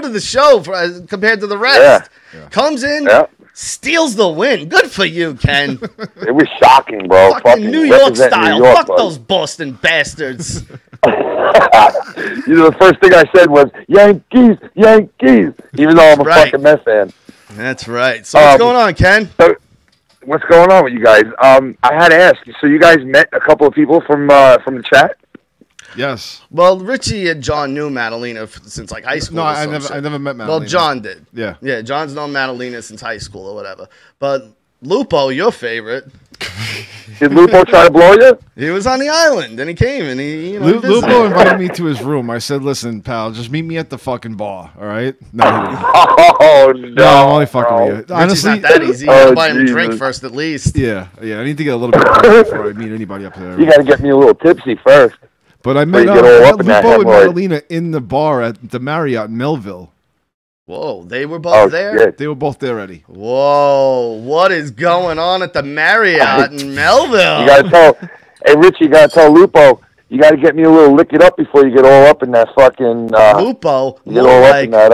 the show compared to the rest. Yeah. Comes in. Yeah. Steals the win. Good for you, Ken. It was shocking, bro. Fucking New York style. New York, fuck those Boston bastards. You know, the first thing I said was, Yankees, Yankees. Even though I'm a fucking Mets fan. That's right. So what's going on, Ken? So, what's going on with you guys? I had to ask. So you guys met a couple of people from the chat? Yes. Well, Richie and John knew Madalena since like high school. No, I never met Madalena. Well, John did. Yeah. Yeah, John's known Madalena since high school or whatever. But Lupo, your favorite. Did Lupo try to blow you? He was on the island, and he came, and he Lupo invited me to his room. I said, listen, pal, just meet me at the fucking bar, all right? No, oh, no. I'm only fucking with you. Honestly, it's not that easy. You gotta buy him a drink first, at least. Yeah. I need to get a little bit drunk before I meet anybody up there. You gotta get me a little tipsy first. But I met Lupo and Madalena in the bar at the Marriott in Melville. Whoa, they were both there? Shit. They were both there, Eddie. Whoa, what is going on at the Marriott in Melville? You gotta tell, hey, Richie, you gotta tell Lupo, you gotta get me a little lick it up before you get all up in that fucking, Lupo? You get all up in that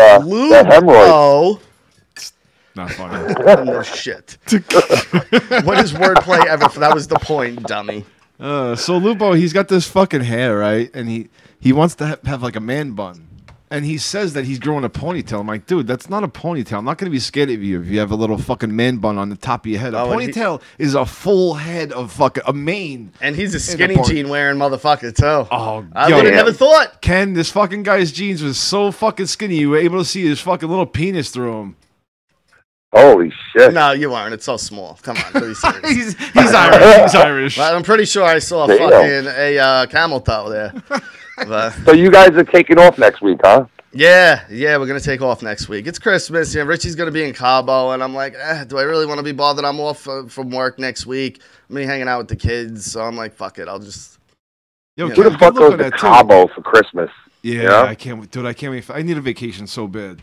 hemorrhoid. Not funny. No shit. What is wordplay ever? That was the point, dummy. So Lupo, he's got this fucking hair, right? And he wants to have like a man bun. And he says that he's growing a ponytail. I'm like, dude, that's not a ponytail. I'm not going to be scared of you if you have a little fucking man bun on the top of your head. A ponytail is a full head of fucking a mane. And he's a skinny jean wearing motherfucker too. Oh, I would have never thought. Ken, this fucking guy's jeans was so fucking skinny. You were able to see his fucking little penis through him. Holy shit! No, you aren't. It's so small. Come on, be serious. he's Irish. He's Irish. But I'm pretty sure I saw a camel toe there. But, so you guys are taking off next week, huh? Yeah, we're gonna take off next week. It's Christmas. Yeah, Richie's gonna be in Cabo, and I'm like, do I really want to be bothered? I'm off from work next week. I'm gonna be hanging out with the kids, so I'm like, fuck it. I'll just. Yo, who the fuck goes to Cabo for Christmas? Yeah, you know? I can't, dude. I can't wait. I need a vacation so bad.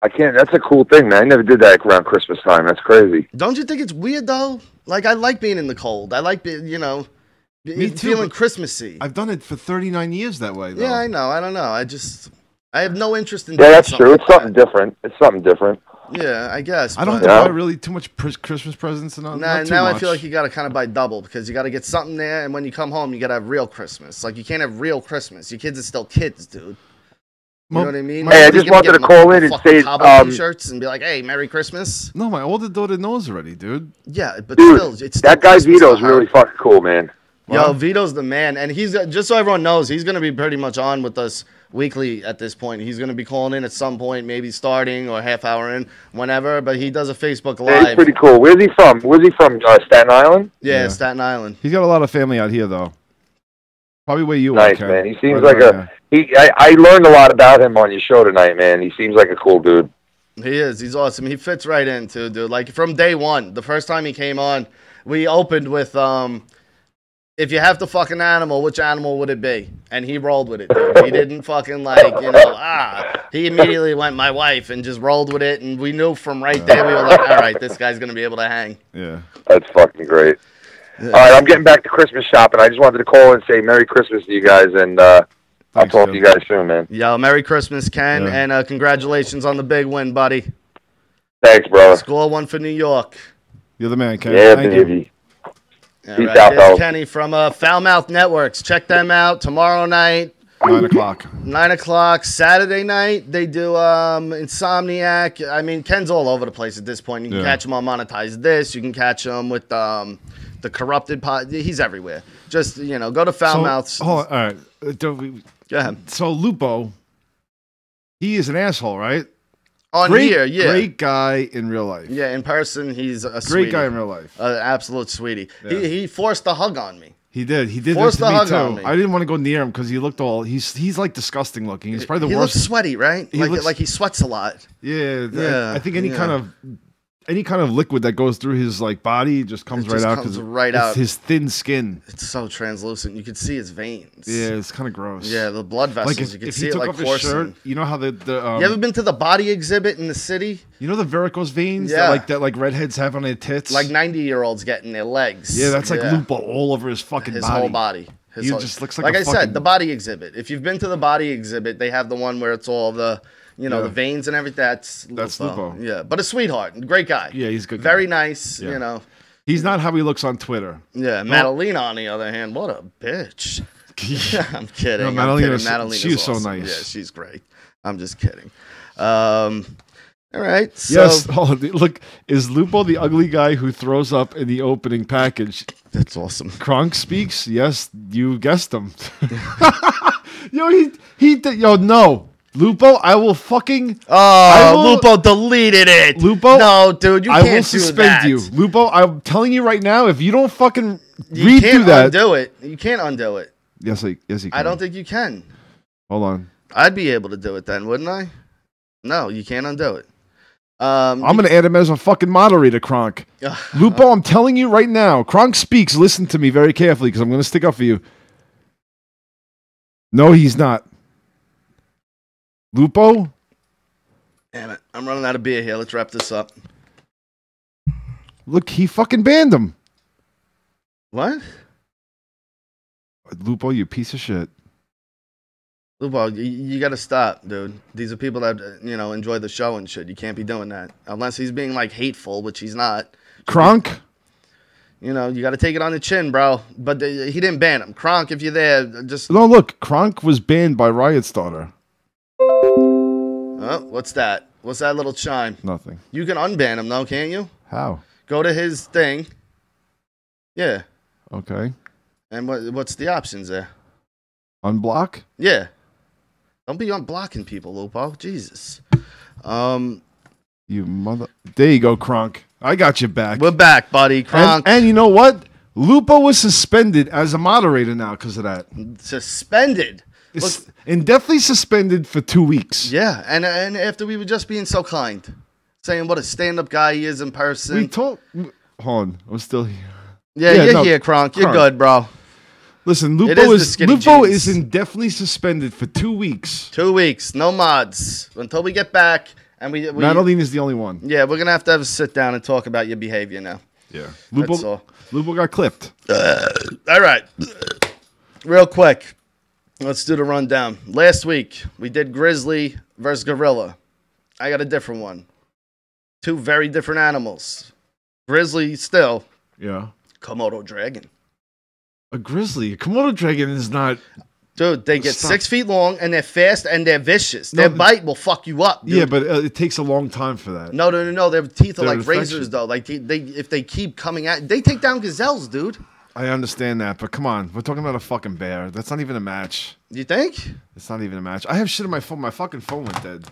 I can't. That's a cool thing, man. I never did that around Christmas time. That's crazy. Don't you think it's weird though? Like I like being in the cold. I like being, Me too, feeling Christmassy. I've done it for 39 years that way, though. Yeah, I know. I don't know. I have no interest in. Yeah, that's true. It's something different. It's something different. Yeah, I guess. I don't have to buy really too much Christmas presents and all. Now I feel like you got to kind of buy double because you got to get something there, and when you come home, you got to have real Christmas. Like you can't have real Christmas. Your kids are still kids, dude. You know what I mean? Hey, I just wanted to call in and say, t-shirts and be like, "Hey, Merry Christmas." No, my older daughter knows already, dude. Yeah, but dude, still, it's that guy Vito's really fucking cool, man. Yo, Vito's the man, and he's just so everyone knows, he's gonna be pretty much on with us weekly at this point. He's gonna be calling in at some point, maybe starting or half hour in, whenever. But he does a Facebook Live. Yeah, he's pretty cool. Where's he from? Staten Island? Yeah, Staten Island. He's got a lot of family out here, though. Probably where you are, Ken. Man. He seems like I learned a lot about him on your show tonight, man. He seems like a cool dude. He is. He's awesome. He fits right in, too, dude. Like, from day one, the first time he came on, we opened with, if you have to fuck an animal, which animal would it be? And he rolled with it, dude. He didn't fucking, he immediately went, my wife, and just rolled with it. And we knew from right there, we were like, all right, this guy's going to be able to hang. Yeah. That's fucking great. All right, I'm getting back to Christmas shopping. I just wanted to call and say Merry Christmas to you guys, and I'll talk to you guys soon, man. Yo, Merry Christmas, Ken, and congratulations on the big win, buddy. Thanks, brother. Score one for New York. You're the man, Ken. Yeah, Thank baby. Peace out, fellas. Kenny from Foulmouth Networks. Check them out tomorrow night. 9 o'clock. 9 o'clock. Saturday night, they do Insomniac. I mean, Ken's all over the place at this point. You can catch him on Monetize This. You can catch him with the Corrupted Pod. He's everywhere. Just, go to Foulmouth. All right. Go ahead. So, Lupo, he is an asshole, right? Great guy in real life. Yeah, in person, he's a great guy in real life. Absolute sweetie. Yeah. He forced a hug on me. He did. He did force the hug on me. I didn't want to go near him because he looked all. He's like disgusting looking. He's probably the worst. He looks sweaty, right? Like he sweats a lot. Yeah. I think any kind of liquid that goes through his body just comes right out because his thin skin. It's so translucent. You can see his veins. Yeah, it's kind of gross. Yeah, the blood vessels. You can see it coursing. Shirt, you know how the you ever been to the body exhibit in the city? You know the varicose veins that redheads have on their tits? Like 90-year-olds getting their legs. Yeah, that's like Lupo all over his fucking body. His whole body. He just looks like I said, the body exhibit. If you've been to the body exhibit, they have the one where it's all the the veins and everything. That's Lupo. Yeah, but a sweetheart, great guy. Yeah, he's a good. Very nice. Yeah. He's not how he looks on Twitter. Yeah, Madalena on the other hand, what a bitch. I'm kidding. No, Madalena, she's awesome. So nice. Yeah, she's great. I'm just kidding. All right. So, yes. Oh, look, is Lupo the ugly guy who throws up in the opening package? That's awesome. Kronk speaks. Yes, you guessed him. No. Lupo, I will fucking. Lupo deleted it. Lupo, no, dude, you can't do that. I will suspend you, Lupo. I'm telling you right now, if you don't fucking you can't undo it. You can't undo it. Yes, you can. I don't think you can. Hold on. I'd be able to do it then, wouldn't I? No, you can't undo it. I'm going to add him as a fucking moderator, Kronk. Lupo, I'm telling you right now. Kronk speaks. Listen to me very carefully because I'm going to stick up for you. No, he's not. Lupo? Damn it. I'm running out of beer here. Let's wrap this up. Look, he fucking banned him. What? Lupo, you piece of shit. Lupo, you got to stop, dude. These are people that, enjoy the show and shit. You can't be doing that. Unless he's being, hateful, which he's not. Kronk? You got to take it on the chin, bro. But he didn't ban him. Kronk, if you're there, just... No, look. Kronk was banned by Riot Starter. Oh, what's that? What's that little chime? Nothing. You can unban him, though, can't you? How? Go to his thing. Yeah. Okay. And what's the options there? Unblock? Yeah. Don't be unblocking people, Lupo. Jesus. You mother. There you go, Kronk. I got you back. We're back, buddy. Kronk. And you know what? Lupo was suspended as a moderator now because of that. Suspended. Look, indefinitely suspended for 2 weeks. Yeah, and after we were just being so kind, saying what a stand-up guy he is in person. We told. Hold on, I'm still here. Yeah, you're here, Kronk. You're good, bro. Listen, Lupo is indefinitely suspended for 2 weeks. 2 weeks, no mods until we get back. And we Madeline is the only one. Yeah, we're gonna have to sit down and talk about your behavior now. Yeah, Lupo got clipped. All right, real quick, let's do the rundown. Last week we did Grizzly versus Gorilla. I got a different one. Two very different animals. Grizzly still. Yeah. Komodo dragon. A grizzly. A Komodo dragon is not. Dude, they get 6 feet long and they're fast and they're vicious. Their bite will fuck you up. Dude. Yeah, but it takes a long time for that. No. Their teeth are like razors, though. Like if they keep coming at, they take down gazelles, dude. I understand that, but come on, we're talking about a fucking bear. That's not even a match. You think? It's not even a match. I have shit on my phone. My fucking phone went dead.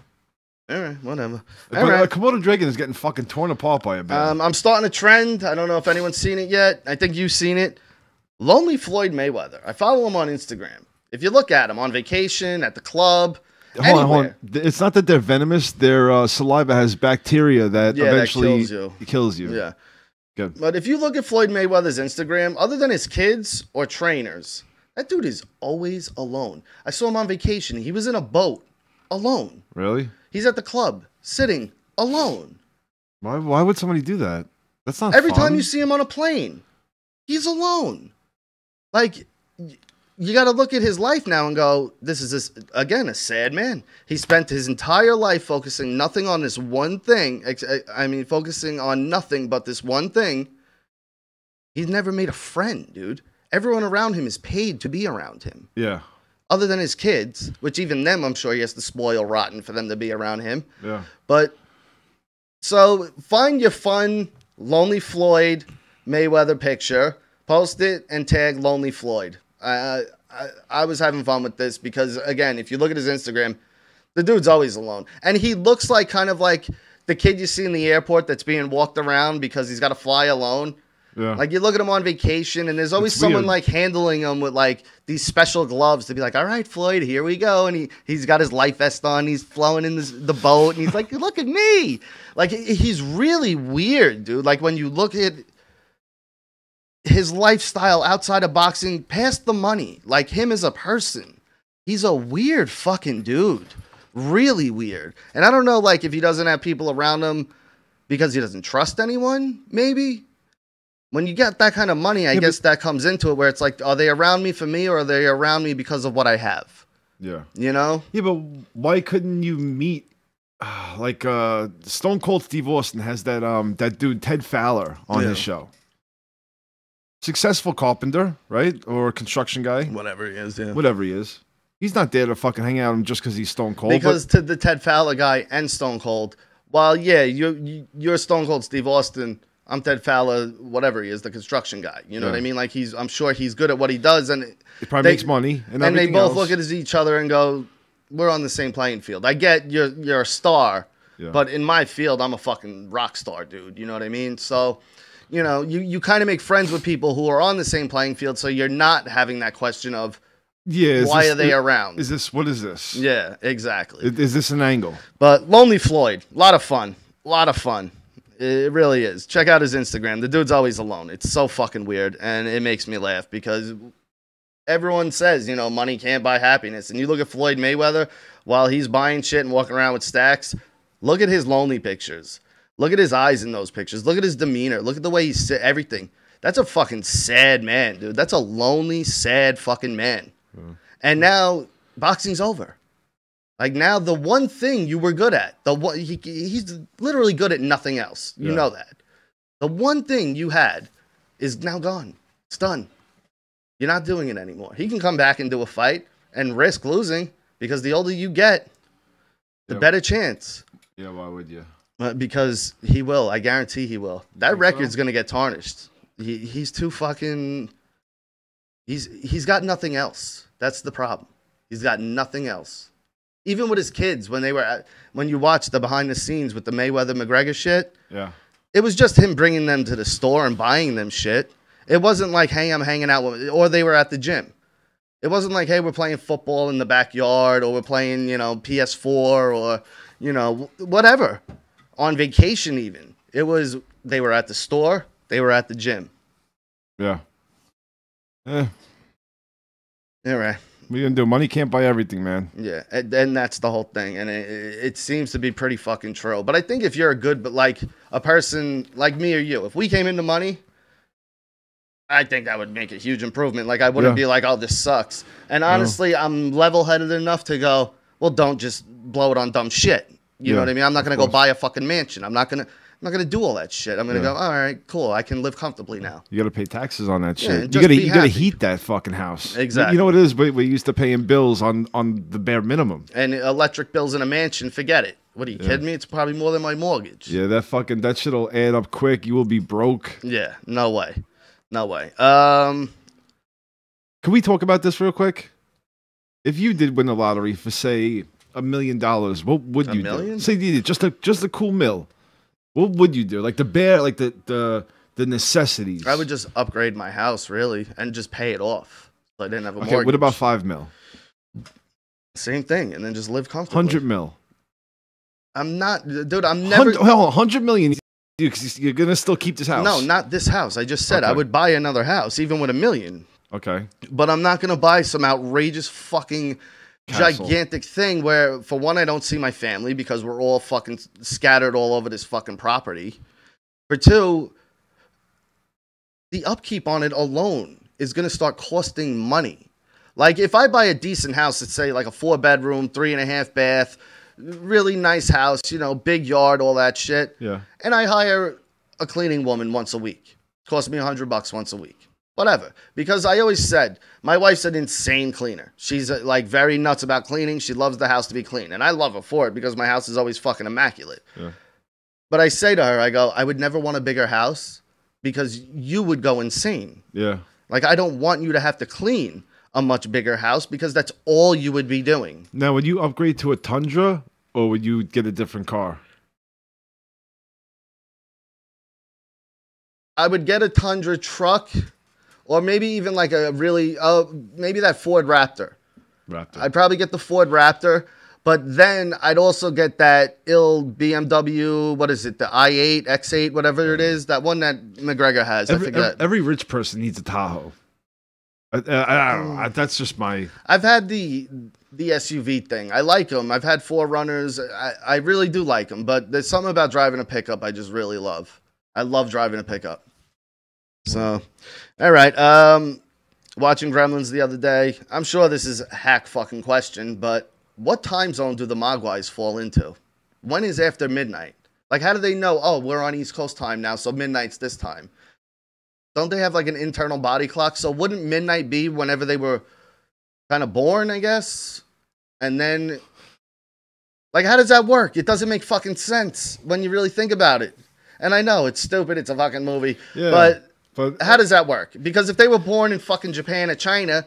All right, whatever. A Komodo dragon is getting fucking torn apart by a bear. I'm starting a trend. I don't know if anyone's seen it yet. I think you've seen it. Lonely Floyd Mayweather. I follow him on Instagram. If you look at them on vacation, at the club, hold on. It's not that they're venomous. Their saliva has bacteria that eventually kills you. Yeah. Good. But if you look at Floyd Mayweather's Instagram, other than his kids or trainers, that dude is always alone. I saw him on vacation. He was in a boat alone. Really? He's at the club sitting alone. Why would somebody do that? That's not Every fun. time you see him on a plane, he's alone. Like, you got to look at his life now and go, this is, again, a sad man. He spent his entire life focusing nothing on this one thing. Focusing on nothing but this one thing. He's never made a friend, dude. Everyone around him is paid to be around him. Yeah. Other than his kids, which even them, I'm sure he has to spoil rotten for them to be around him. Yeah. But, so, find your fun Lonely Floyd Mayweather picture, post it, and tag Lonely Floyd. I was having fun with this because, again, if you look at his Instagram, the dude's always alone. And he looks like kind of like the kid you see in the airport that's being walked around because he's got to fly alone. Yeah. Like, you look at him on vacation, and there's always someone, like, handling him with, like, these special gloves to be like, all right, Floyd, here we go. And he's got his life vest on. He's flowing in the boat, and he's like, look at me. Like, he's really weird, dude. Like, when you look at his lifestyle outside of boxing, past the money, like him as a person, he's a weird fucking dude. Really weird. And I don't know, like, if he doesn't have people around him because he doesn't trust anyone, maybe. When you get that kind of money, I guess that comes into it where it's like, are they around me for me or are they around me because of what I have? Yeah. You know? Yeah, but why couldn't you meet, like, Stone Cold Steve Austin has that dude Ted Fowler on his show. Successful carpenter, right? Or a construction guy. Whatever he is, yeah. Whatever he is. He's not there to fucking hang out with him just because he's Stone Cold. Because to the Ted Fowler guy and Stone Cold, while, yeah, you're Stone Cold Steve Austin, I'm Ted Fowler, whatever he is, the construction guy. You know what I mean? Like, I'm sure he's good at what he does. And he probably makes money. And they both look at each other and go, we're on the same playing field. I get you're a star, but in my field, I'm a fucking rock star, dude. You know what I mean? So, you know, you kind of make friends with people who are on the same playing field, so you're not having that question of, why are they around? What is this? Yeah, exactly. Is this an angle? But Lonely Floyd, a lot of fun. It really is. Check out his Instagram. The dude's always alone. It's so fucking weird, and it makes me laugh because everyone says, you know, money can't buy happiness. And you look at Floyd Mayweather while he's buying shit and walking around with stacks. Look at his lonely pictures. Look at his eyes in those pictures. Look at his demeanor. Look at the way he sits. Everything. That's a fucking sad man, dude. That's a lonely, sad fucking man. And now boxing's over. Like, now the one thing you were good at, he's literally good at nothing else. You know that. The one thing you had is now gone. It's done. You're not doing it anymore. He can come back and do a fight and risk losing because the older you get, The better chance. Yeah, why would you? Because he will. I guarantee he will. That record's going to get tarnished. He's too fucking... He's got nothing else. That's the problem. He's got nothing else. Even with his kids, when you watch the behind the scenes with the Mayweather-McGregor shit, it was just him bringing them to the store and buying them shit. It wasn't like, hey, I'm hanging out with... Or they were at the gym. It wasn't like, hey, we're playing football in the backyard, or we're playing, PS4, or, whatever. On vacation, even. It was, they were at the store, they were at the gym. Yeah. All right. What are you going to do? Money can't buy everything, man. Yeah, and that's the whole thing. And it seems to be pretty fucking true. But I think if you're a person like me or you, if we came into money, I think that would make a huge improvement. Like, I wouldn't be like, oh, this sucks. And honestly, I'm level-headed enough to go, well, don't just blow it on dumb shit. You know what I mean? I'm not going to go buy a fucking mansion. I'm not going to do all that shit. I'm going to go, all right, cool. I can live comfortably now. You got to pay taxes on that Yeah, shit. you got to heat that fucking house. Exactly. You know what it is? We're used to paying bills on the bare minimum. And electric bills in a mansion, forget it. What are you kidding me? It's probably more than my mortgage. Yeah, that shit'll add up quick. You will be broke. Yeah, no way. No way. Can we talk about this real quick? If you did win the lottery for, say, $1 million, what would you do? Say you did just a cool mill. What would you do? Like the necessities. I would just upgrade my house, really, and just pay it off. So I didn't have a mortgage. What about $5 million? Same thing, and then just live comfortably. $100 million. I'm not, dude. I'm never. $100 million. Because you're gonna still keep this house. No, not this house. I just said I would buy another house, even with $1 million. Okay. But I'm not gonna buy some outrageous fucking gigantic thing where, for one, I don't see my family because we're all fucking scattered all over this fucking property. For two, the upkeep on it alone is gonna start costing money. Like, if I buy a decent house, let's say like a 4-bedroom, 3.5 bath, really nice house, big yard, all that shit. Yeah. And I hire a cleaning woman once a week. It costs me $100 once a week. Whatever. Because I always said, my wife's an insane cleaner. She's very nuts about cleaning. She loves the house to be clean. And I love her for it because my house is always fucking immaculate. Yeah. But I say to her, I would never want a bigger house because you would go insane. Yeah. Like, I don't want you to have to clean a much bigger house because that's all you would be doing. Now, would you upgrade to a Tundra or would you get a different car? I would get a Tundra truck, or maybe even like a really, maybe that Ford Raptor. I'd probably get the Ford Raptor, but then I'd also get that BMW, what is it, the i8, X8, whatever it is, that one that McGregor has. I forget. Every rich person needs a Tahoe. I don't know. That's just my... I've had the SUV thing. I like them. I've had 4Runners. I really do like them, but there's something about driving a pickup I just really love. I love driving a pickup. So, all right. Watching Gremlins the other day. I'm sure this is a hack fucking question, but what time zone do the Mogwais fall into? When is after midnight? Like, how do they know, oh, we're on East Coast time now, so midnight's this time? Don't they have like an internal body clock? So wouldn't midnight be whenever they were kind of born, I guess? And then, like, how does that work? It doesn't make fucking sense when you really think about it. And I know it's stupid. It's a fucking movie. Yeah, but how does that work? Because if they were born in fucking Japan or China,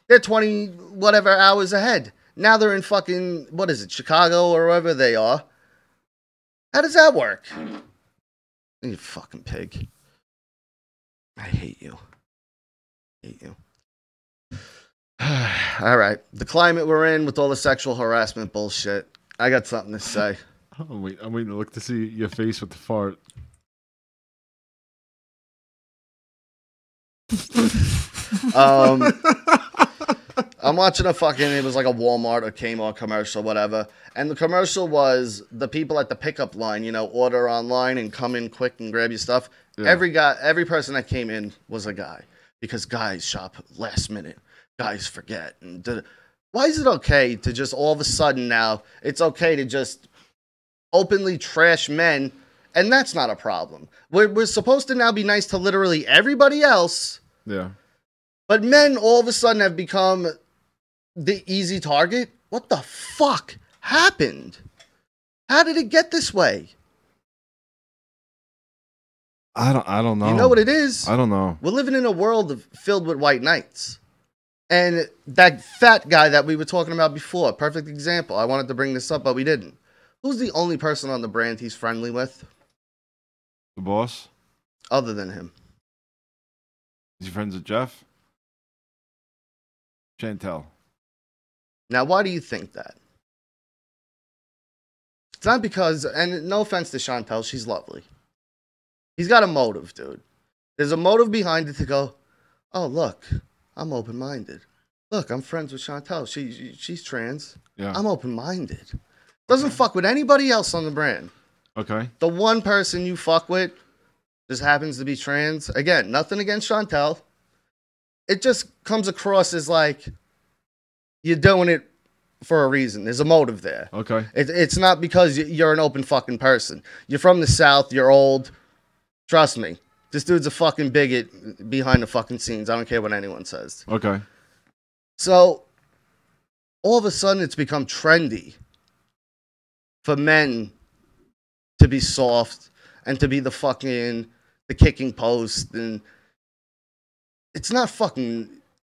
they're 20 whatever hours ahead. Now they're in fucking, what is it, Chicago or wherever they are. How does that work? You fucking pig. I hate you. All right. The climate we're in with all the sexual harassment bullshit. I got something to say. I'm waiting to look to see your face with the fart. I'm watching it was like a Walmart or Kmart commercial, whatever. And the commercial was the people at the pickup line, order online and come in quick and grab your stuff. Yeah. Every person that came in was a guy, because guys shop last minute. Guys forget. Why is it okay to just all of a sudden now, it's okay to just openly trash men, and that's not a problem. We're supposed to now be nice to literally everybody else. Yeah. But men all of a sudden have become the easy target? What the fuck happened? How did it get this way? I don't know. You know what it is? I don't know. We're living in a world filled with white knights. And that fat guy that we were talking about before, perfect example. I wanted to bring this up, but we didn't. Who's the only person on the brand he's friendly with? The boss? Other than him. Is he friends with Jeff? Chantel. Now, why do you think that? It's not because, and no offense to Chantel, she's lovely. He's got a motive, dude. There's a motive behind it to go, oh, look, I'm open-minded. Look, I'm friends with Chantel. She's trans. Yeah. I'm open-minded. Doesn't fuck with anybody else on the brand. Okay. The one person you fuck with just happens to be trans. Again, nothing against Chantel. It just comes across as like you're doing it for a reason. There's a motive there. Okay. It's not because you're an open fucking person. You're from the South. You're old. Trust me. This dude's a fucking bigot behind the fucking scenes. I don't care what anyone says. Okay. So, all of a sudden, it's become trendy for men to be soft and to be the kicking post. And it's not fucking...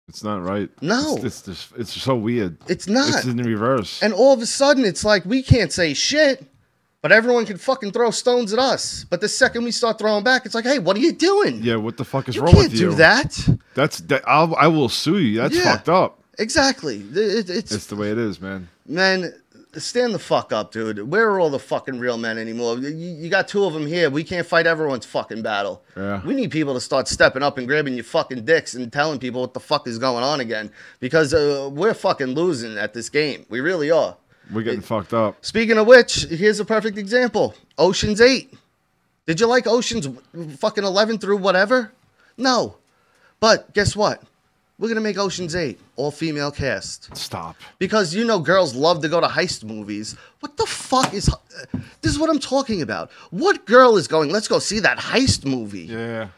It's not right. No. It's so weird. It's not. It's in the reverse. And all of a sudden, it's like we can't say shit, but everyone can fucking throw stones at us. But the second we start throwing back, it's like, hey, what are you doing? Yeah, what the fuck is wrong with you? You can't do that. I will sue you. That's fucked up. Exactly. It's the way it is, man. Man, stand the fuck up, dude. Where are all the fucking real men anymore? You got two of them here. We can't fight everyone's fucking battle. Yeah. We need people to start stepping up and grabbing your fucking dicks and telling people what the fuck is going on again. Because we're fucking losing at this game. We really are. We're getting fucked up. Speaking of which, here's a perfect example. Ocean's 8. Did you like Ocean's fucking 11 through whatever? No. But guess what? We're going to make Ocean's 8 all-female cast. Stop. Because, girls love to go to heist movies. What the fuck is... This is what I'm talking about. What girl is going, let's go see that heist movie? Yeah.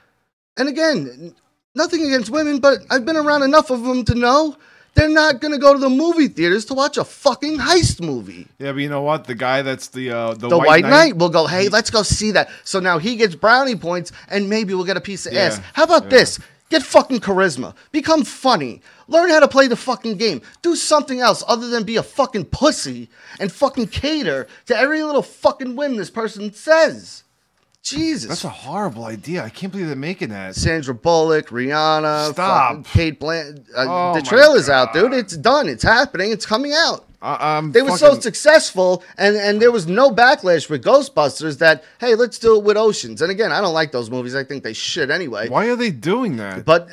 And again, nothing against women, but I've been around enough of them to know they're not going to go to the movie theaters to watch a fucking heist movie. Yeah, but you know what? The guy that's the White Knight will go, hey, let's go see that. So now he gets brownie points, and maybe we'll get a piece of ass. How about this? Get fucking charisma. Become funny. Learn how to play the fucking game. Do something else other than be a fucking pussy and fucking cater to every little fucking whim this person says. Jesus. That's a horrible idea. I can't believe they're making that. Sandra Bullock, Rihanna, Stop. Kate Blanchett. The trailer's out, dude. It's done. It's happening. It's coming out. They were so successful, and there was no backlash with Ghostbusters that, hey, let's do it with Oceans. And again, I don't like those movies. I think they shit anyway. Why are they doing that? But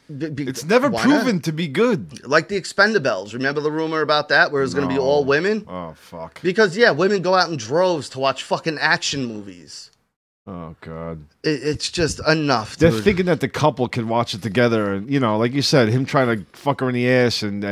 it's never proven to be good. Like the Expendables. Remember the rumor about that where it was going to be all women? Oh, fuck. Because, women go out in droves to watch fucking action movies. Oh, God. It's just enough, They're dude. thinking that the couple can watch it together. And, like you said, him trying to fuck her in the ass and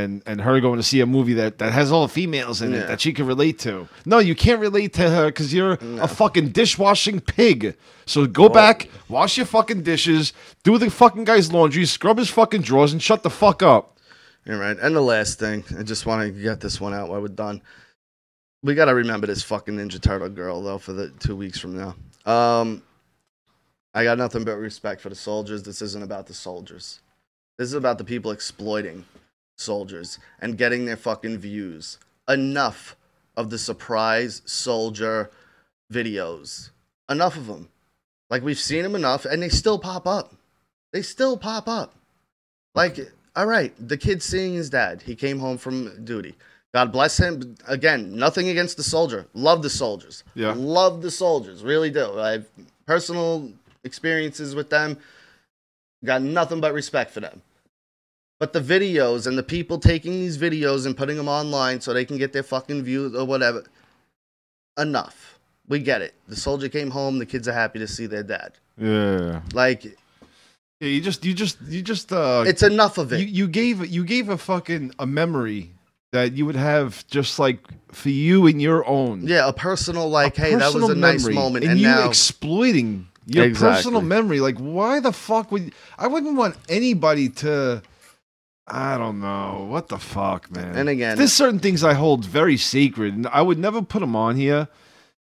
her going to see a movie that has all the females in it that she can relate to. No, you can't relate to her because you're a fucking dishwashing pig. So go back, wash your fucking dishes, do the fucking guy's laundry, scrub his fucking drawers, and shut the fuck up. You're right. And the last thing, I just want to get this one out while we're done. We got to remember this fucking Ninja Turtle girl, though, for the 2 weeks from now. I got nothing but respect for the soldiers. This isn't about the soldiers. This is about the people exploiting soldiers and getting their fucking views. Enough of the surprise soldier videos. Enough of them. Like, we've seen them enough, and they still pop up. They still pop up. Like, all right, the kid seeing his dad. He came home from duty. God bless him. Again, nothing against the soldier. Love the soldiers. Yeah. Love the soldiers. Really do. I have personal experiences with them. Got nothing but respect for them. But the videos and the people taking these videos and putting them online so they can get their fucking views or whatever. Enough. We get it. The soldier came home. The kids are happy to see their dad. Yeah. Like... Yeah, you just it's enough of it. You gave a fucking a memory that you would have just like for you and your own. Yeah, a personal hey, that was a nice moment. And you now exploiting your personal memory. Like, why the fuck I wouldn't want anybody to, I don't know. What the fuck, man? And again, there's certain things I hold very sacred, and I would never put them on here.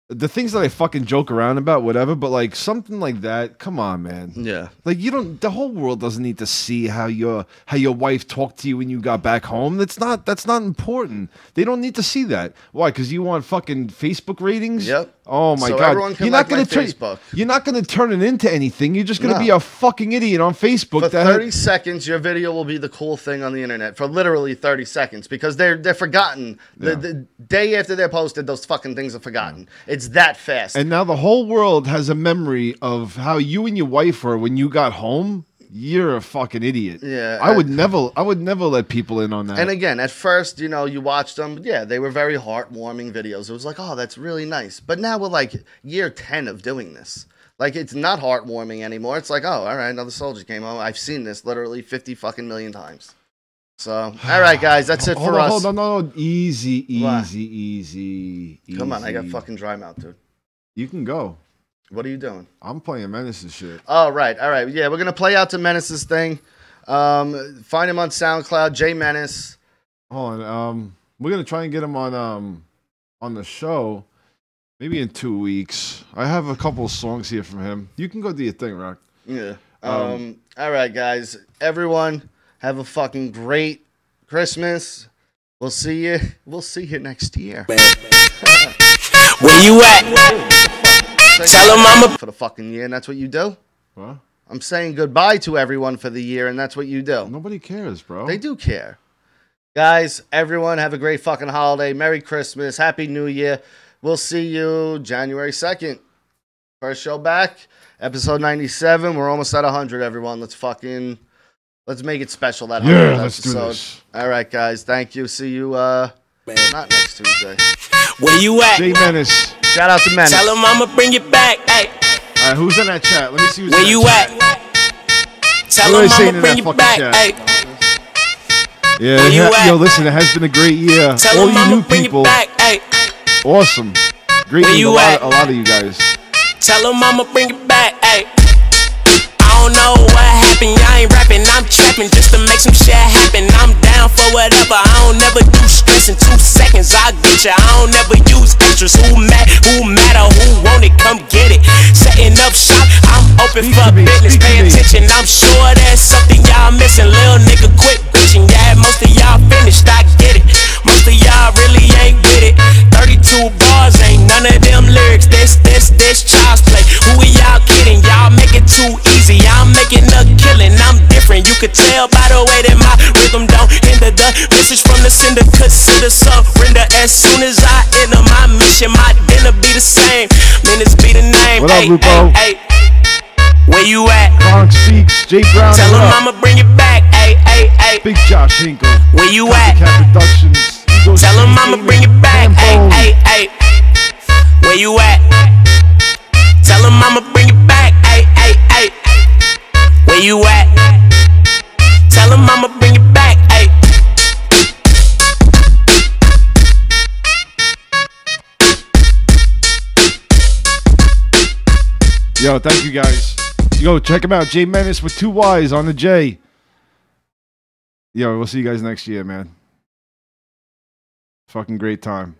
The things that I fucking joke around about, whatever, but like something like that, come on, man. Yeah. Like you don't. The whole world doesn't need to see how your wife talked to you when you got back home. That's not important. They don't need to see that. Why? Because you want fucking Facebook ratings? Yep. Oh my so god. Everyone can like my Facebook. You're not gonna turn it into anything. You're just gonna be a fucking idiot on Facebook. For 30 seconds, your video will be the cool thing on the internet for literally 30 seconds because they're forgotten. The day after they're posted, those fucking things are forgotten. It's that fast. And now the whole world has a memory of how you and your wife were when you got home. You're a fucking idiot. Yeah. I would never let people in on that. And again, at first, you know, you watched them. Yeah, they were very heartwarming videos. It was like, oh, that's really nice. But now we're like year 10 of doing this. Like, it's not heartwarming anymore. It's like, oh, all right, another soldier came home. I've seen this literally 50 fucking million times. So, all right, guys, that's it for us. Hold on, no. Easy. Come on, I got fucking dry mouth, dude. You can go. What are you doing? I'm playing Menace's shit. Oh, right. All right. Yeah, we're going to play out to Menace's thing. Find him on SoundCloud, J Menace. Hold on. We're going to try and get him on the show maybe in 2 weeks. I have a couple of songs here from him. You can go do your thing, Rock. Yeah. All right, guys. Everyone, have a fucking great Christmas. We'll see you. We'll see you next year. Where you at? Tell him I'm for the fucking year, and that's what you do? What? I'm saying goodbye to everyone for the year, and that's what you do. Nobody cares, bro. They do care. Guys, everyone, have a great fucking holiday. Merry Christmas. Happy New Year. We'll see you January 2nd. First show back. Episode 97. We're almost at 100, everyone. Let's make it special, that 100th let's episode. do this. All right, guys. Thank you. See you, not next Tuesday. Where you at? J Menace. Shout out to Menace. Tell him I'ma bring it back. Ay. All right, who's in that chat? Let me see who's Where in you that at? Tell What are him they saying I'ma in bring that it fucking back. chat? Ay. Yeah, Where you at? yo, listen, it has been a great year. Tell All him you I'ma new bring people, it back. Ay. awesome. Great Where meeting you at? a lot of you guys. Tell him I'ma bring it back. Ay. I don't know what happened. Y'all ain't rapping. I'm trapping just to make some shit happen. I'm down for whatever. I don't never do stress. In 2 seconds I'll get ya. I don't never use extras. Who matter, who want it, come get it. Setting up shop, I'm open for business. Pay attention, I'm sure there's something y'all missing. Lil' nigga, quit bitching. Yeah, most of y'all finished, I get it. Most of y'all really ain't with it. 32 bars, ain't none of them lyrics. This child's play. Who are y'all kidding? Y'all make it too easy. I'm making a killing. I'm different. You could tell by the way that my rhythm don't hinder the message from the sender. Consider surrender. As soon as I enter my mission, my dinner be the same. Minutes be the name. What up, Lupo? Ay. Where you at? Bronx Speaks, J Brown. Tell him I'ma bring it back. Ay, ay, ay. Big Josh Hinkle. Where you at? Productions. Tell him I'ma bring it back. Ay, ay, ay. Where you at? Tell him I'ma bring it back. Ay, ay, ay. Where you at? Tell him I'ma bring it back. Ay. Yo, thank you guys. Yo, check him out. J Menace with 2 Y's on the J. Yo, we'll see you guys next year, man. Fucking great time.